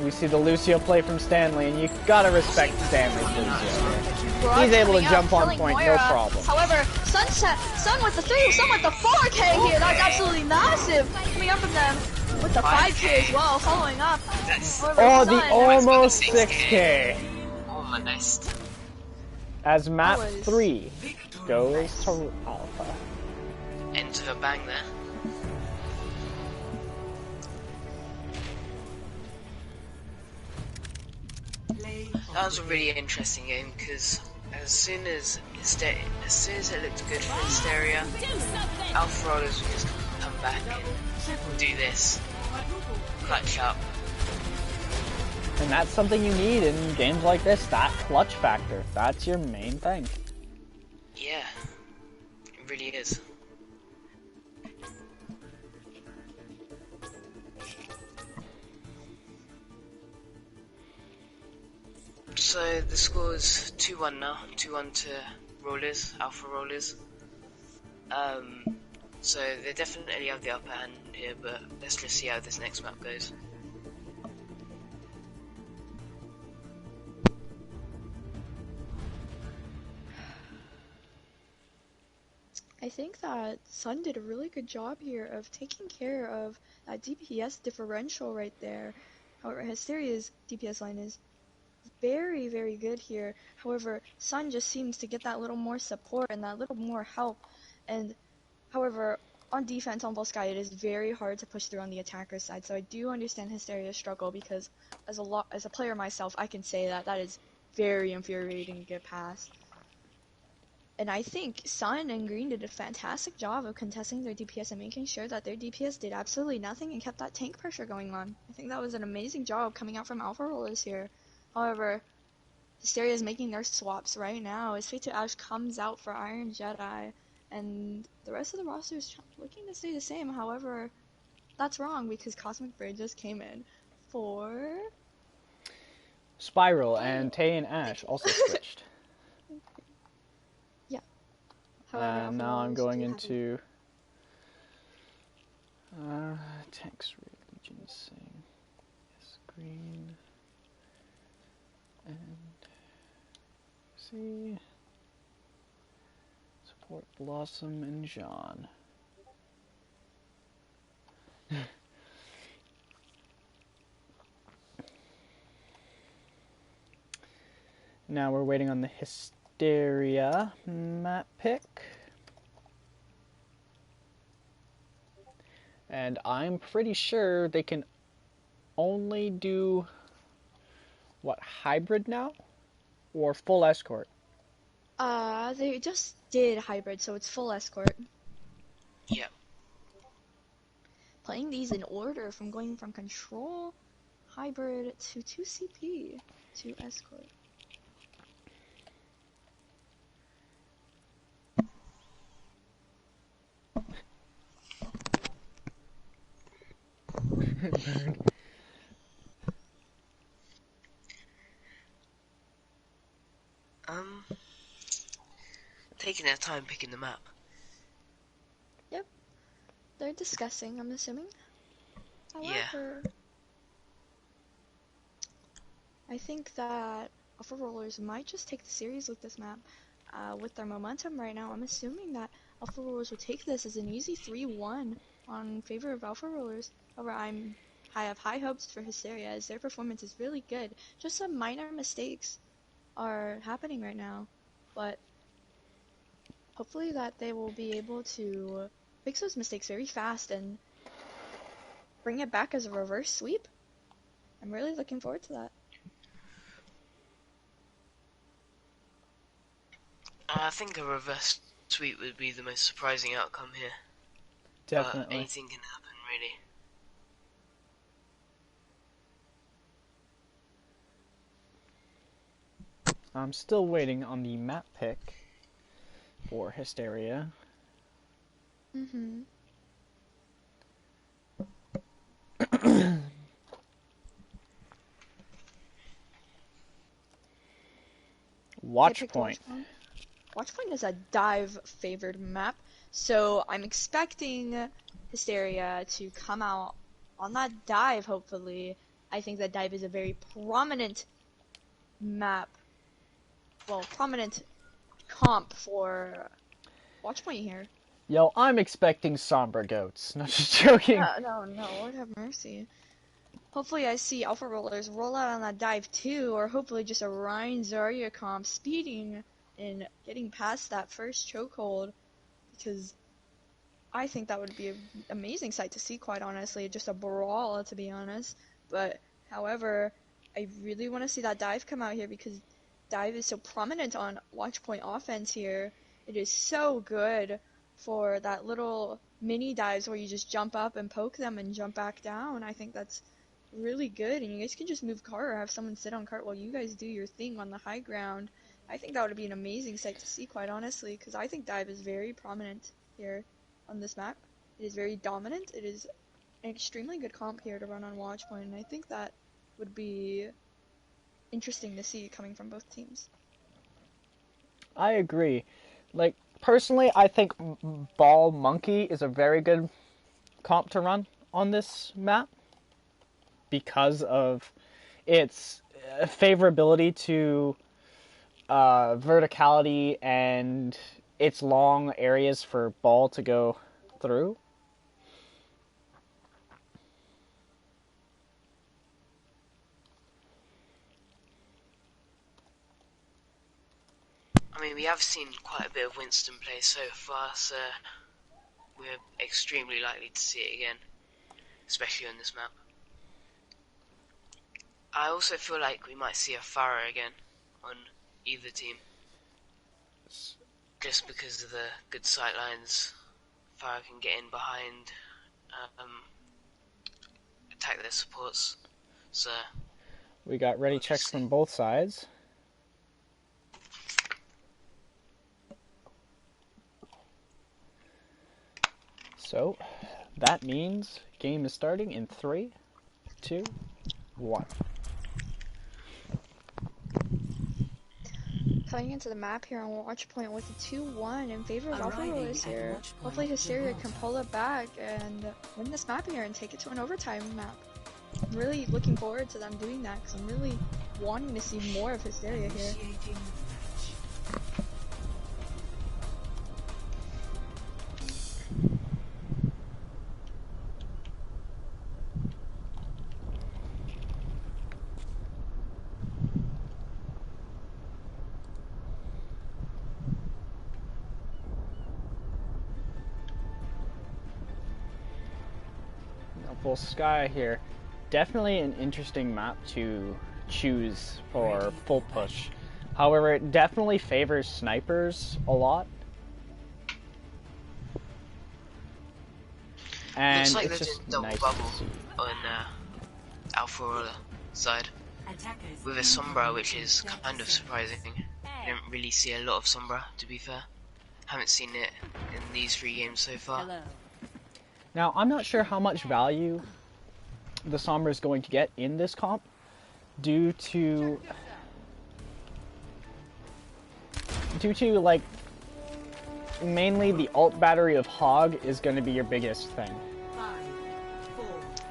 We see the Lucio play from Stanley, and you gotta respect Stanley's Lucio. Barrage He's able to coming out, jump on killing point, Moira. no problem. However, Sun with the 3, Sun with the 4K here, that's absolutely massive. Coming up from them with the 5K as well, following up. However, Oh, the Sun, almost 6K. Almost. As map That was- 3 goes to Alpha. End of a bang there. That was a really interesting game because as soon as it looked good for Hysteria, Alpha Rollers would just come back and do this, clutch up. And that's something you need in games like this, that clutch factor. That's your main thing. Yeah, it really is. So the score is 2-1 now, 2-1 to Rollers, Alpha Rollers. So they definitely have the upper hand here, but let's just see how this next map goes. I think that Sun did a really good job here of taking care of that DPS differential right there. However, Hysteria's DPS line is very, very good here. However, Sun just seems to get that little more support and that little more help. And however, on defense on Volskaya, it is very hard to push through on the attacker side. So I do understand Hysteria's struggle because as a player myself, I can say that that is very infuriating to get past. And I think Sun and Green did a fantastic job of contesting their DPS and making sure that their DPS did absolutely nothing and kept that tank pressure going on. I think that was an amazing job coming out from Alpha Rollers here. However, Hysteria is making their swaps right now. S5T2 Ash comes out for Iron Jedi, and the rest of the roster is looking to stay the same. However, that's wrong because Cosmic Bird just came in for Spiral and Tay and Ash also switched. However, Alpha Now I'm Rollers going do have into tanks Allegiancing. Yes, Green and see support Blossom and Jean. Now we're waiting on the Hysteria map pick. And I'm pretty sure they can only do, what, hybrid now? Or full escort? They just did hybrid, so it's full escort. Yep. Playing these in order from going from control, hybrid to 2CP to escort. Taking their time picking the map. Yep. They're discussing, I'm assuming. However, I think that Alpha Rollers might just take the series with this map. With their momentum right now, I'm assuming that Alpha Rollers will take this as an easy 3-1 on favor of Alpha Rollers. However, I have high hopes for Hysteria as their performance is really good. Just some minor mistakes are happening right now, but hopefully that they will be able to fix those mistakes very fast and bring it back as a reverse sweep. I'm really looking forward to that. I think a reverse sweep would be the most surprising outcome here. Definitely. But anything can happen, really. I'm still waiting on the map pick for Hysteria. Watch Point. Watch Point is a dive favored map, so I'm expecting Hysteria to come out on that dive, hopefully. I think that dive is a very prominent map, well, prominent comp for Watch Point here. Yo, I'm expecting Somber Goats. No, just joking. No, Lord have mercy. Hopefully I see Alpha Rollers roll out on that dive too, or hopefully just a Ryan Zarya comp speeding and getting past that first chokehold, because I think that would be an amazing sight to see, quite honestly, just a brawl, to be honest. But, however, I really want to see that dive come out here because dive is so prominent on Watch Point offense here. It is so good for that little mini dives where you just jump up and poke them and jump back down. I think that's really good, and you guys can just move cart or have someone sit on cart while you guys do your thing on the high ground. I think that would be an amazing sight to see, quite honestly, because I think dive is very prominent here on this map. It is very dominant. It is an extremely good comp here to run on Watch Point, and I think that would be interesting to see coming from both teams. I agree. Like, personally, I think Ball Monkey is a very good comp to run on this map because of its favorability to verticality and its long areas for ball to go through. I mean, we have seen quite a bit of Winston play so far, so we're extremely likely to see it again, especially on this map. I also feel like we might see a Farah again on either team. just because of the good sight lines. Farah can get in behind, attack their supports. So We got ready checks from both sides. So that means game is starting in 3, 2, 1. Coming into the map here on Watch Point with a 2-1 in favor of Alpha Rollers here. Hopefully Hysteria can pull it back and win this map here and take it to an overtime map. I'm really looking forward to them doing that because I'm really wanting to see more of Hysteria here. Initiating match. Full sky here. Definitely an interesting map to choose for full push. However, it definitely favors snipers a lot. And looks like it's they're just doing double nice bubble to see. on Alpha Roller side Attackers with a Sombra, which is kind of surprising. I didn't really see a lot of Sombra, to be fair. Haven't seen it in these 3 games so far. Now, I'm not sure how much value the Sombra is going to get in this comp due to like mainly the ult battery of Hog is going to be your biggest thing. 5, 4,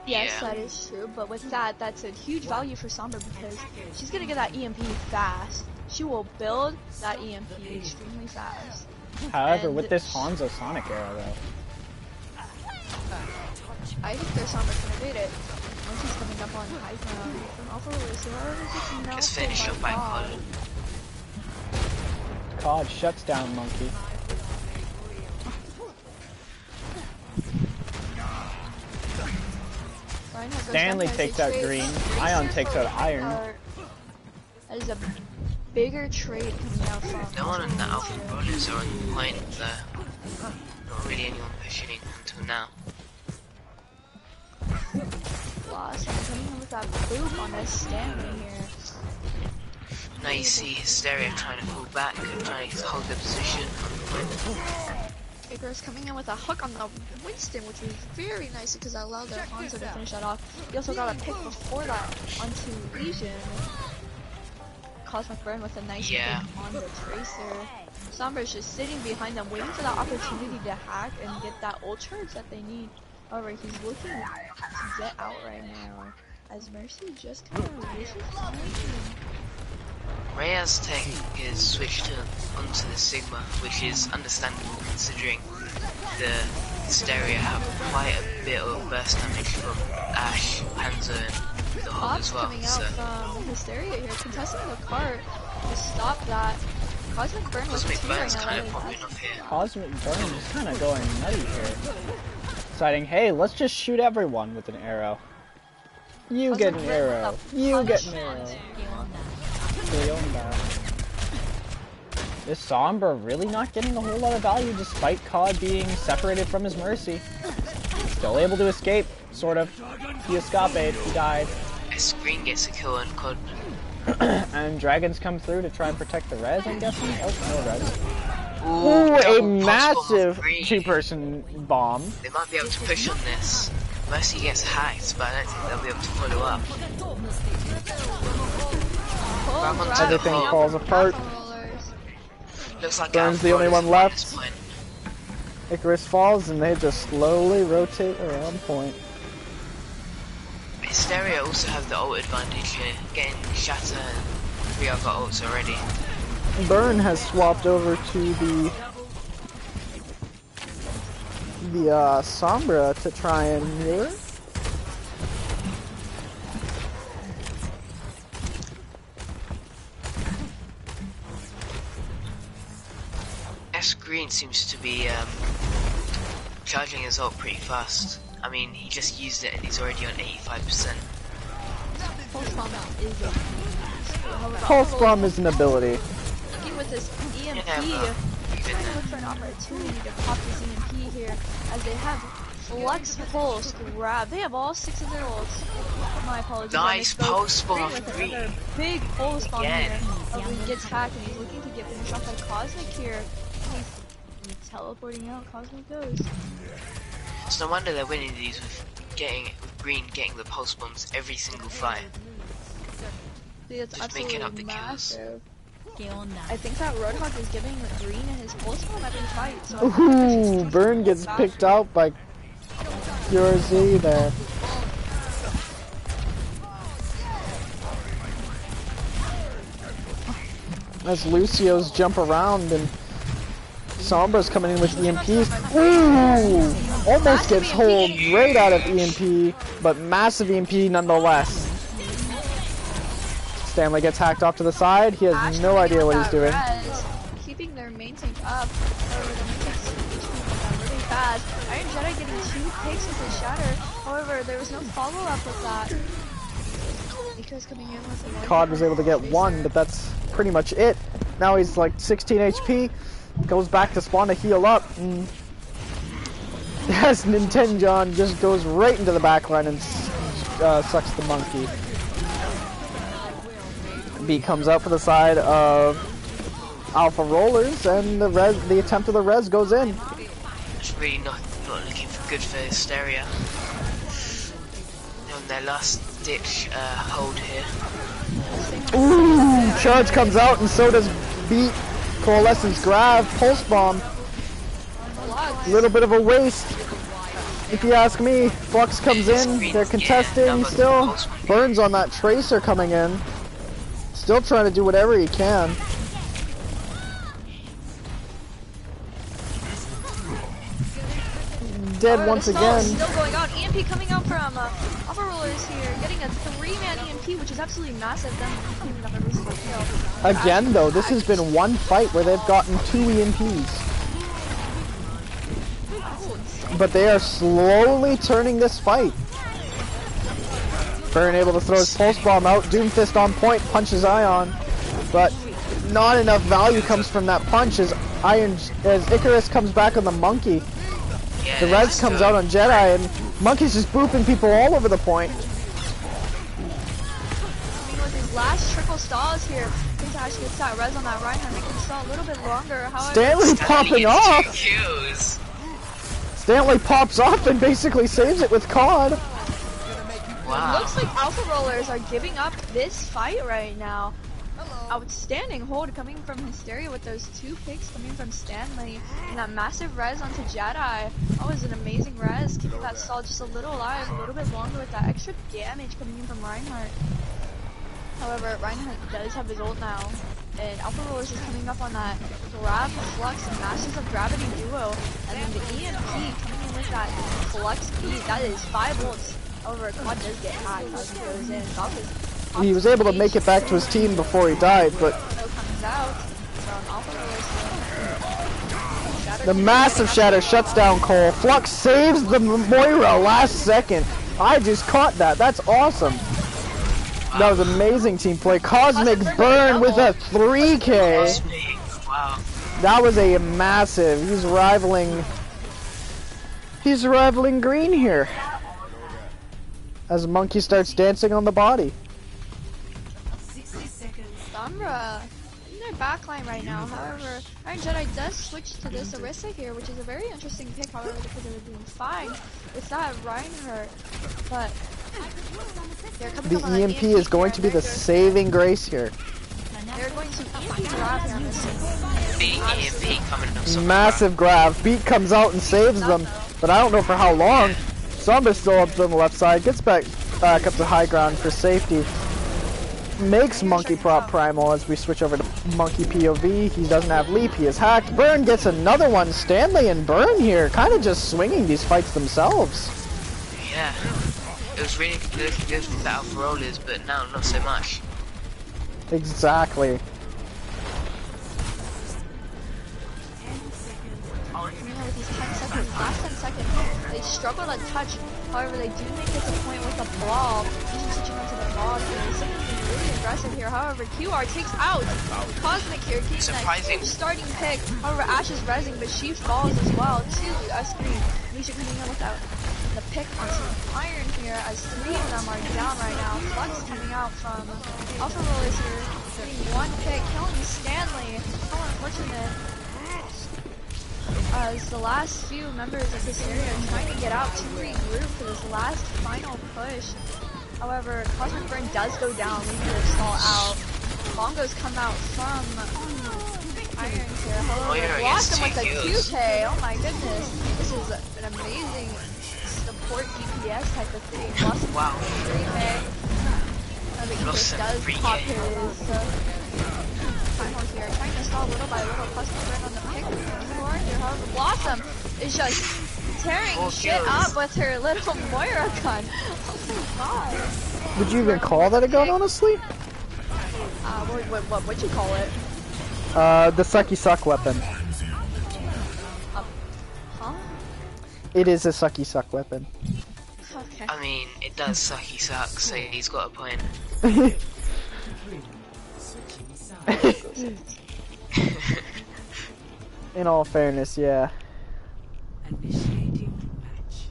Yes, Yeah. that is true, but with that, that's a huge value for Sombra because she's gonna get that EMP fast. She will build that EMP extremely fast. However, And with this Hanzo Sonic era though, I think their Sombra's gonna beat it. Once he's coming up on high ground from Alpha Rollers, whoever gets Gets finished up by COD. COD. COD shuts down Monkey. Stanley takes out green. Ion takes out iron. That is a bigger trade coming out from. No one in the Alpha Rollers are on point, so not really anyone pushing until now. Lost and coming in with that boop on this Stanley here. Now you see Hysteria trying to pull back and trying to hold their position on point. Icarus coming in with a hook on the Winston, which was very nice because that allowed their Hanzo to finish that off. He also got a pick before that onto Legion. Cosmic Burn with a nice pick on the Tracer. Sombra's just sitting behind them, waiting for that opportunity to hack and get that ult charge that they need. However, he's looking to get out right now, as Mercy just kind of wishes time. Reyes tech is switched onto the Sigma, which is understandable considering the Hysteria have quite a bit of burst damage from Ash, Hanzo, and the Hog as well. Coming out So from Hysteria here, contesting the cart to stop that. Cosmic Burn was Cosmic two Burn's right now. kind of popping off here. Cosmic Burn is kind of going nutty here. Deciding, hey, let's just shoot everyone with an arrow. You get an arrow. You get an arrow. This Sombra really not getting a whole lot of value despite COD being separated from his Mercy. Still able to escape, sort of. He escaped, he died. Screen gets a kill on COD. And Dragons come through to try and protect the res, I'm guessing? Oh, no res. Ooh, Ooh, a double massive pulse bomb. two-person bomb. They might be able to push on this. Mercy gets hacked, but I don't think they'll be able to follow up. Grab onto the Everything Hog. falls apart. Looks like Burn's Alpha the only Rollers one left. at this point. Icarus falls and they just slowly rotate around point. Hysteria also have the ult advantage here, getting Shatter and 3 other ults already. Burn has swapped over to the Sombra to try and mirror. S Green seems to be charging his ult pretty fast. I mean, he just used it and he's already on 85%. Pulse Bomb is an ability. Looking with this EMP, Yeah, but been trying to there. look for an opportunity to pop this EMP here, as they have Flex Pulse grab. They have all 6 of their ults. My apologies. Nice pulse bomb with Green. another big pulse bomb Again. here. He gets hacked and he's looking to get finished off by Cosmic here. He's teleporting out. Cosmic goes. It's no wonder they're winning these with Green getting the pulse bombs every single fight. See, it's Just making up the kills. massive. I think that Roadhog is giving Green his pulse bomb every fight. So Ooh, Burn gets picked out by QRZ there. As Lucio's jump around and Sombra's coming in with EMPs. Ooh! Almost gets hold right out of EMP, but massive EMP nonetheless. Stanley gets hacked off to the side. He has no idea what he's doing. Keeping their main tank up. However, the main tank's really fast. Iron Jedi getting 2 picks with his shatter. However, there was no follow-up with that. Because coming in with the COD was able to get 1, but that's pretty much it. Now he's like 16 HP. Goes back to spawn to heal up. And as Nintenjon just goes right into the backline and sucks the monkey. B comes out for the side of Alpha Rollers, and the attempt of the res goes in. It's really not looking for good for Hysteria. On their last ditch hold here. Ooh, charge comes out, and so does Beat. Coalescence grab, pulse bomb. A little bit of a waste, if you ask me. Flux comes in, they're contesting still. Burns on that Tracer coming in. Still trying to do whatever he can. Dead once again. Still going on. EMP coming out from Alpha Rollers here, getting a 3-man EMP, which is absolutely massive. Them cleaning up every single kill. Again, though, this has been one fight where they've gotten 2 EMPs. But they are slowly turning this fight. Burn able to throw his pulse bomb out. Doomfist on point, punches Ion, but not enough value comes from that punch as Icarus comes back on the monkey. The res comes out on Jedi, and Monkey's just booping people all over the point. With his last triple stalls here, Pintash gets that res on that Reinhardt, making the stall a little bit longer. However, Stanley popping off. Kills. Stanley pops off and basically saves it with COD. Wow. Looks like Alpha Rollers are giving up this fight right now. Outstanding hold coming from Hysteria with those 2 picks coming from Stanley. And that massive res onto Jedi. That was an amazing res, keeping that stall just a little alive, a little bit longer with that extra damage coming in from Reinhardt. However, Reinhardt does have his ult now. And Alpha Rollers is coming up on that grab, flux, and Masters of Gravity duo. And then the EMP coming in with that flux beat. That is 5 ults. However, COD does get hacked as he goes in. He was able to make it back to his team before he died, but comes out from Alpha Rollers. the massive shatter shuts down Cole. Flux saves the Moira last second. I just caught that. That's awesome. That was amazing team play. Cosmic Burn with a 3K. Wow. That was a massive. He's rivaling Green here. As Monkey starts dancing on the body. 60 seconds. Sombra in their backline right now. However, Iron Jedi does switch to this Orisa here, which is a very interesting pick, however, because they were doing fine with that Reinhardt. But they're coming up on The an EMP is going to be the saving grace here. They're going to EMP grab here on this Big EMP coming up. So Massive grab. Beat comes out and saves them, but I don't know for how long. Sombra's still up on the left side. Gets back up to high ground for safety. Makes Monkey prop primal as we switch over to Monkey POV. He doesn't have leap. He is hacked. Burn gets another one. Stanley and Burn here kind of just swinging these fights themselves. Yeah. It was really looking good for the Alpha Rollers, but now not so much. Exactly. with these 10 seconds, last 10 seconds, they struggle to touch. However, they do make it to point with a brawl. He's switching onto the ball here. Something really aggressive here. However, QR takes out Cosmic here, getting that huge starting pick. However, Ash is rezzing, but she falls as well to Screen. Misha coming in without the pick onto Iron here, as 3 of them are down right now. Flux coming out from Alpha Rollers here, getting 1 pick, killing Stanley. How unfortunate. As the last few members of Hysteria are trying to get out to regroup for this last final push. However, Cosmic Burn does go down, leaving the stall out. Bongos come out from Iron here. However, Blossom with a 2K. Oh my goodness. This is an amazing support DPS type of thing. Blossom wow. 3K. Blossom does pop his final here. Trying to stall little by little. Cosmic Burn on the pick. However, Blossom is just tearing shit up with her little Moira gun. Oh my god. Would you even call that a gun, honestly? What'd you call it? The sucky suck weapon. Huh? It is a sucky suck weapon. Okay. I mean, it does sucky suck, so he's got a point. In all fairness, yeah. Initiating match.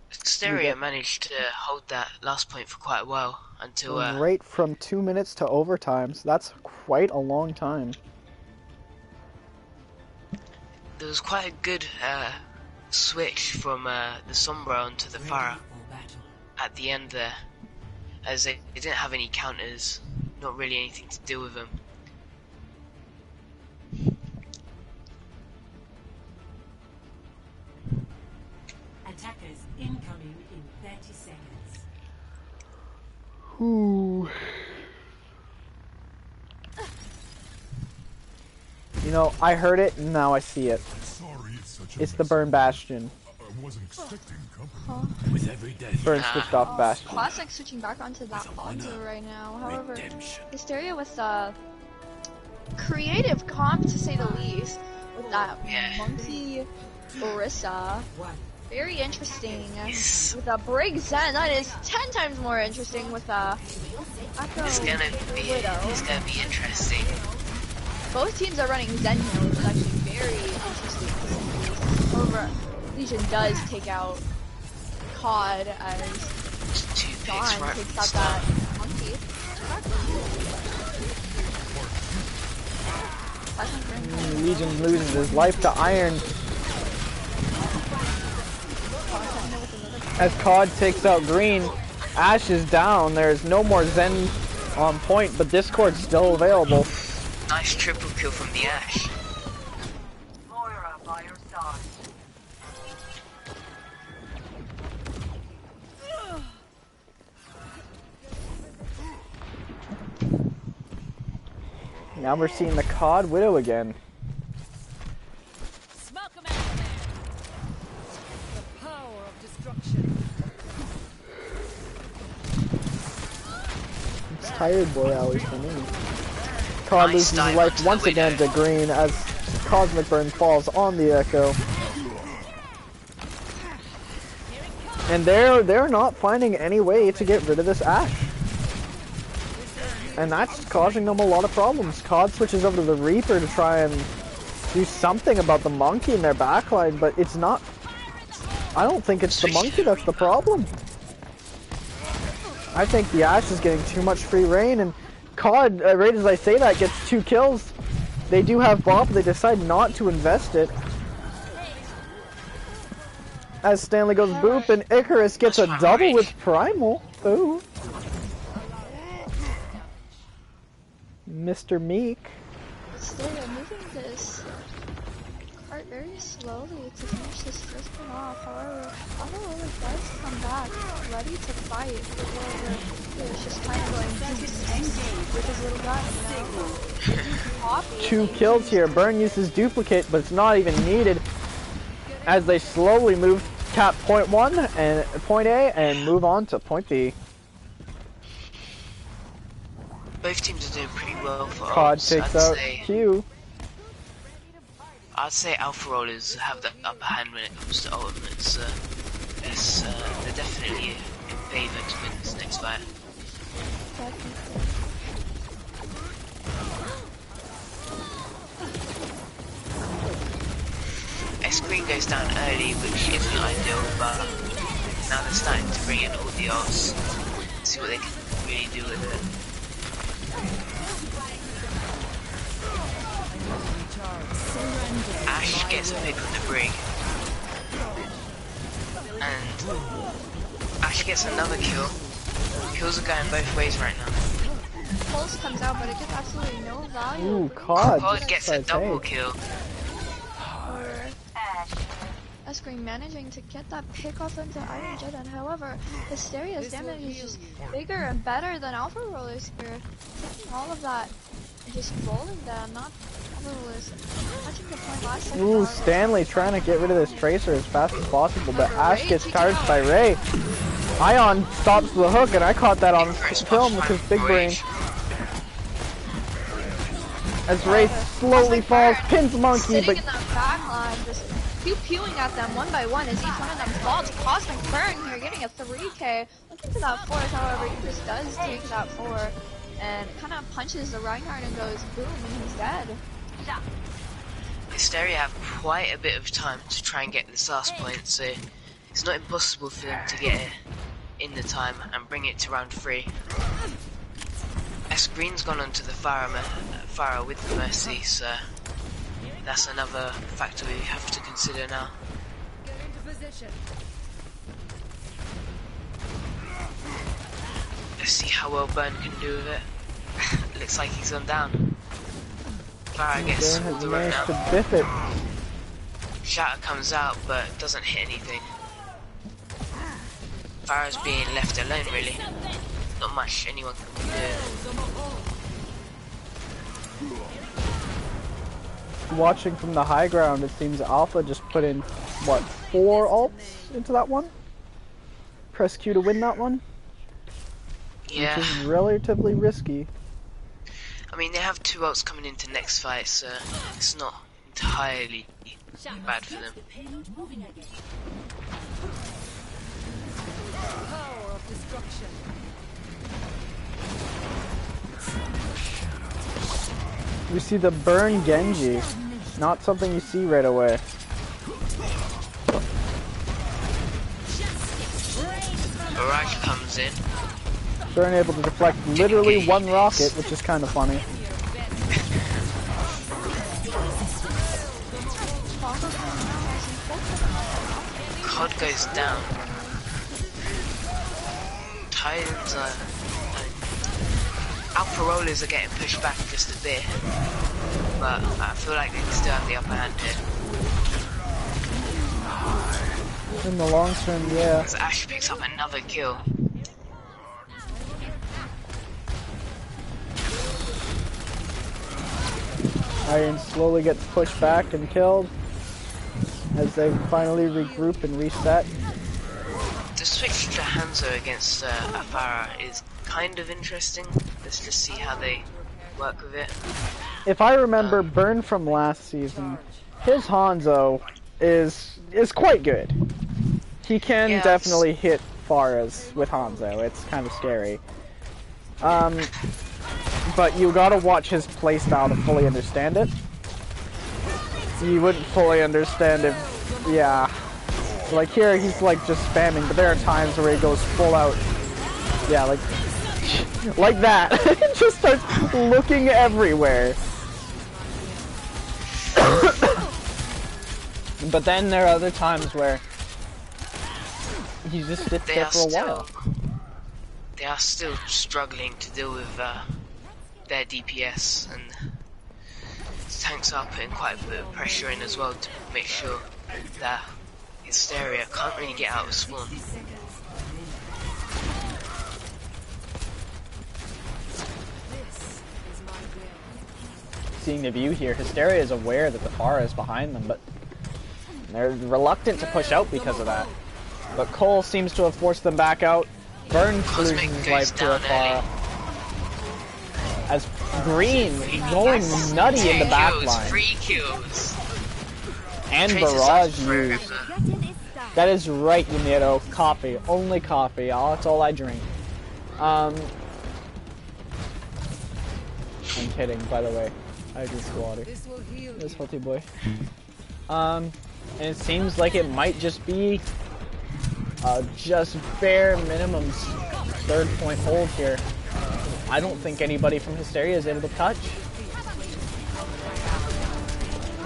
Hysteria managed to hold that last point for quite a while until right from 2 minutes to overtime, so that's quite a long time. There was quite a good switch from the Sombra onto the Pharah at the end there, as they didn't have any counters, not really anything to do with them. Attackers incoming in 30 seconds. Ooh. You know, I heard it and now I see it. It's the Burn Bastion. With every death. Burn switched off Bastion. Classic switching back onto that Bonzo right now. However, Hysteria with creative comp to say the least. With that Monkey Orisa. Very interesting. With a Brig Zen, that is 10 times more interesting with a It's gonna be interesting. Both teams are running Zen here, which is actually very interesting. However, Legion does take out COD as Dawn takes out that Monkey. Legion loses his life to Iron. As COD takes out Green, Ash is down. There's no more Zen on point, but Discord's still available. Nice triple kill from the Ash. Moira by your side. Now we're seeing the COD Widow again. Smoke 'em out there. The power of destruction. It's tired boy hours for me. COD loses his life once again to Green as Cosmic Burn falls on the Echo. And they're not finding any way to get rid of this Ash. And that's causing them a lot of problems. COD switches over to the Reaper to try and do something about the Monkey in their backline, but it's not... I don't think it's the Monkey that's the problem. I think the Ash is getting too much free reign, and COD, right as I say that, gets 2 kills. They do have Bomb, but they decide not to invest it. As Stanley goes boop, and Icarus gets a double with Primal. Ooh. Mr. Meek. Still, they're moving this cart very slowly to finish this first one off. However, Alpha Roller does come back, ready to fight. However, it's just kind of going with his little gun, you know? 2 kills here. Burn uses duplicate, but it's not even needed. As they slowly move cap point 1 and point A and move on to point B. both teams are doing pretty well for COD ults. takes out Q. I'd say Alpha Rollers have the upper hand when it comes to ultimates. They're definitely in favour to win this next fight. S-Green goes down early, which isn't ideal, but now they're starting to bring in all the ults. See what they can really do with it. Ash gets a pick on the brig. And Ash gets another kill. Kills are going both ways right now. Pulse comes out, but it gets absolutely no value. Ooh, COD. COD gets a double kill. S-Green managing to get that pick off into Iron Jet, and however, Hysteria's damage is just bigger and better than Alpha Rollers here. Taking all of that and just rolling them, not Alpha Rollers touching the point last second. Ooh, Stanley trying to get rid of this Tracer as fast as possible, but Ash gets charged by Ray. Ion stops the hook, and I caught that on film with his big brain. As Ray slowly falls, pins Monkey, but... Sitting in that back line, just pew-pewing at them one by one as each one of them falls. Cosmic Burn here, getting a 3k. Looking to that fourth, however, he just does take that 4 and kind of punches the Reinhardt and goes boom, and he's dead. Hysteria have quite a bit of time to try and get this last point, so it's not impossible for them to get it in the time and bring it to round 3. S-Green's gone onto the Farah with the Mercy, so that's another factor we have to consider now. Get into position. Let's see how well Burn can do with it. Looks like he's gone down. Farah gets Burn has the run managed now. to biff it. Shatter comes out but doesn't hit anything. Farah's being left alone really. Not much anyone can do. Watching from the high ground, it seems Alpha just put in, what, 4 ults into that one? Press Q to win that one? Yeah. Which is relatively risky. I mean, they have 2 ults coming into next fight, so it's not entirely bad for them. Power of destruction. We see the Burn Genji. Not something you see right away. Barrage comes in. Burn able to deflect literally 1 rocket, which is kind of funny. COD goes down. Titans are... Alpha Rollers are getting pushed back just a bit. But I feel like they still have the upper hand here. In the long term, yeah. As Ash picks up another kill. Iron slowly gets pushed back and killed as they finally regroup and reset. The switch to Hanzo against Afara is kind of interesting. Let's just see how they work with it. If I remember Burn from last season, his Hanzo is quite good. He can definitely hit Faras with Hanzo. It's kind of scary. But you gotta watch his playstyle to fully understand it. You wouldn't fully understand if, yeah. Like here, he's like just spamming, but there are times where he goes full out. Yeah, like that. It just starts looking everywhere. But then there are other times where he just sits there for a while. They are still struggling to deal with their DPS, and the tanks are putting quite a bit of pressure in as well to make sure that Hysteria can't really get out of spawn. Seeing the view here, Hysteria is aware that the Pharah is behind them, but they're reluctant to push out because of that. But Cole seems to have forced them back out. Burn loses his life to a Pharah. as Green going nutty in the back line. 3 kills. And Tracer's Barrage on used. forever. That is right, Yamiro. Coffee. Only coffee. That's all I drink. I'm kidding, by the way. I drink water. This will heal This you. healthy boy. And it seems like it might just be just bare minimum third point hold here. I don't think anybody from Hysteria is able to touch.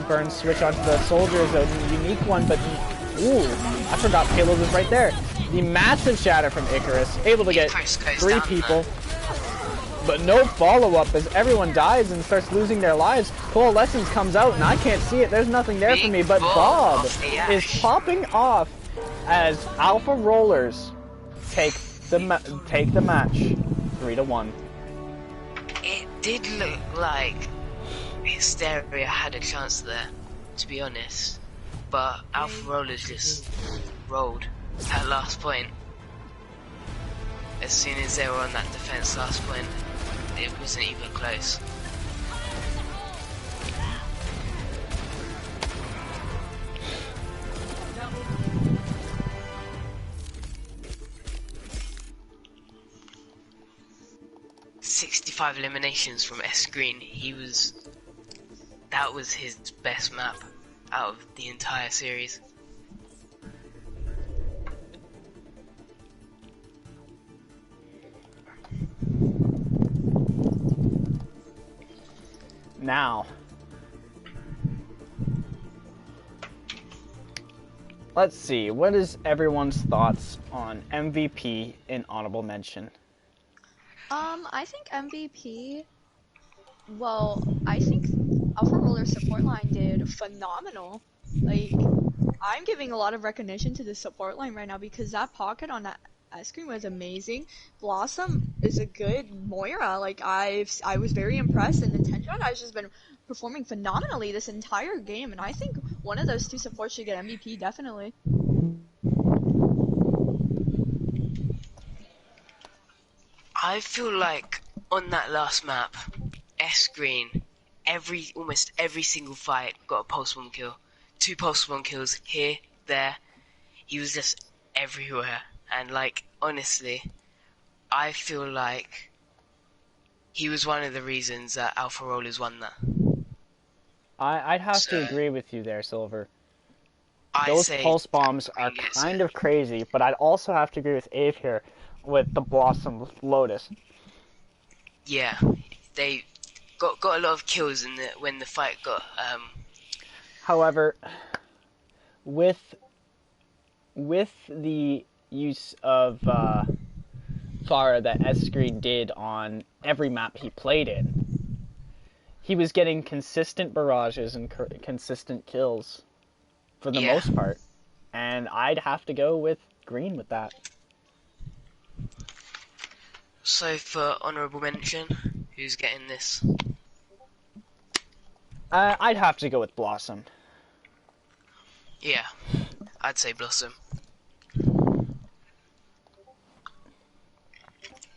Burn switch onto the soldier is a unique one, but ooh, I forgot Payload was right there. The massive shatter from Icarus, able to get Icarus goes 3 down people. But no follow-up as everyone dies and starts losing their lives. Coalescence comes out and I can't see it. There's nothing there for me, but Bob is popping off as Alpha Rollers take the match 3-1. It did look like Hysteria had a chance there, to be honest. But Alpha Rollers just rolled at last point. As soon as they were on that defense last point, it wasn't even close. "65 eliminations from S Green." That was his best map out of the entire series. Now, let's see, what is everyone's thoughts on MVP and honorable mention? I think MVP, well, I think Alpha Roller support line did phenomenal. Like, I'm giving a lot of recognition to the support line right now because that pocket on that ice cream was amazing. Blossom is a good Moira. Like, I was very impressed, and the Tension guy's just been performing phenomenally this entire game, and I think one of those two supports should get MVP, definitely. I feel like on that last map, S Green, almost every single fight got a pulse bomb kill. 2 pulse bomb kills here, there. He was just everywhere. And like, honestly, I feel like he was one of the reasons that Alpha Rollers won that. I'd have to agree with you there, Silver. I Those say pulse bombs are Green gets kind it. of crazy, but I'd also have to agree with Ave here with the Blossom Lotus. Yeah, they got a lot of kills when the fight got However, with the use of Pharah that S Screen did on every map he played in, he was getting consistent barrages and consistent kills for the most part. And I'd have to go with Green with that. So for honourable mention, who's getting this? I'd have to go with Blossom. Yeah, I'd say Blossom.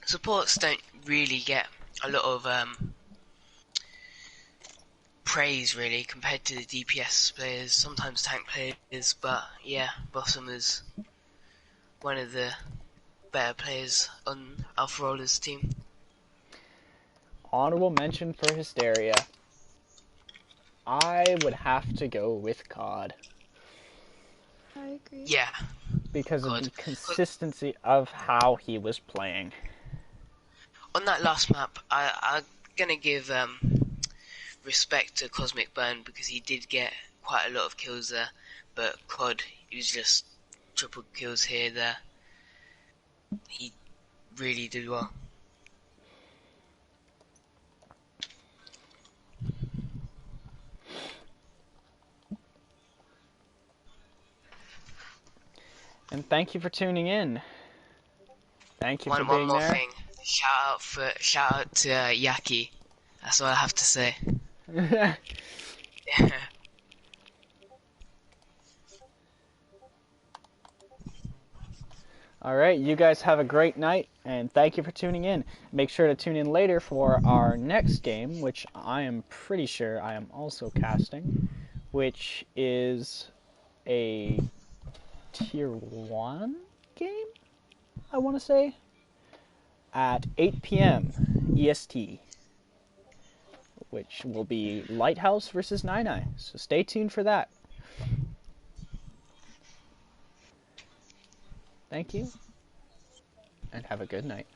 Supports don't really get a lot of praise really compared to the DPS players, sometimes tank players, but yeah, Blossom is one of the better players on Alpha Rollers team. Honorable mention for Hysteria. I would have to go with COD. I agree. Yeah, Because God. of the consistency of how he was playing. On that last map, I'm gonna give respect to Cosmic Burn because he did get quite a lot of kills there, but COD, he was just triple kills here, there. He really did well. And thank you for tuning in. Thank you for One being more there. thing, shout out to Yaki. That's all I have to say. All right, you guys have a great night, and thank you for tuning in. Make sure to tune in later for our next game, which I am pretty sure I am also casting, which is a Tier 1 game, I want to say, at 8 p.m. EST, which will be Lighthouse versus Nine. So stay tuned for that. Thank you, and have a good night.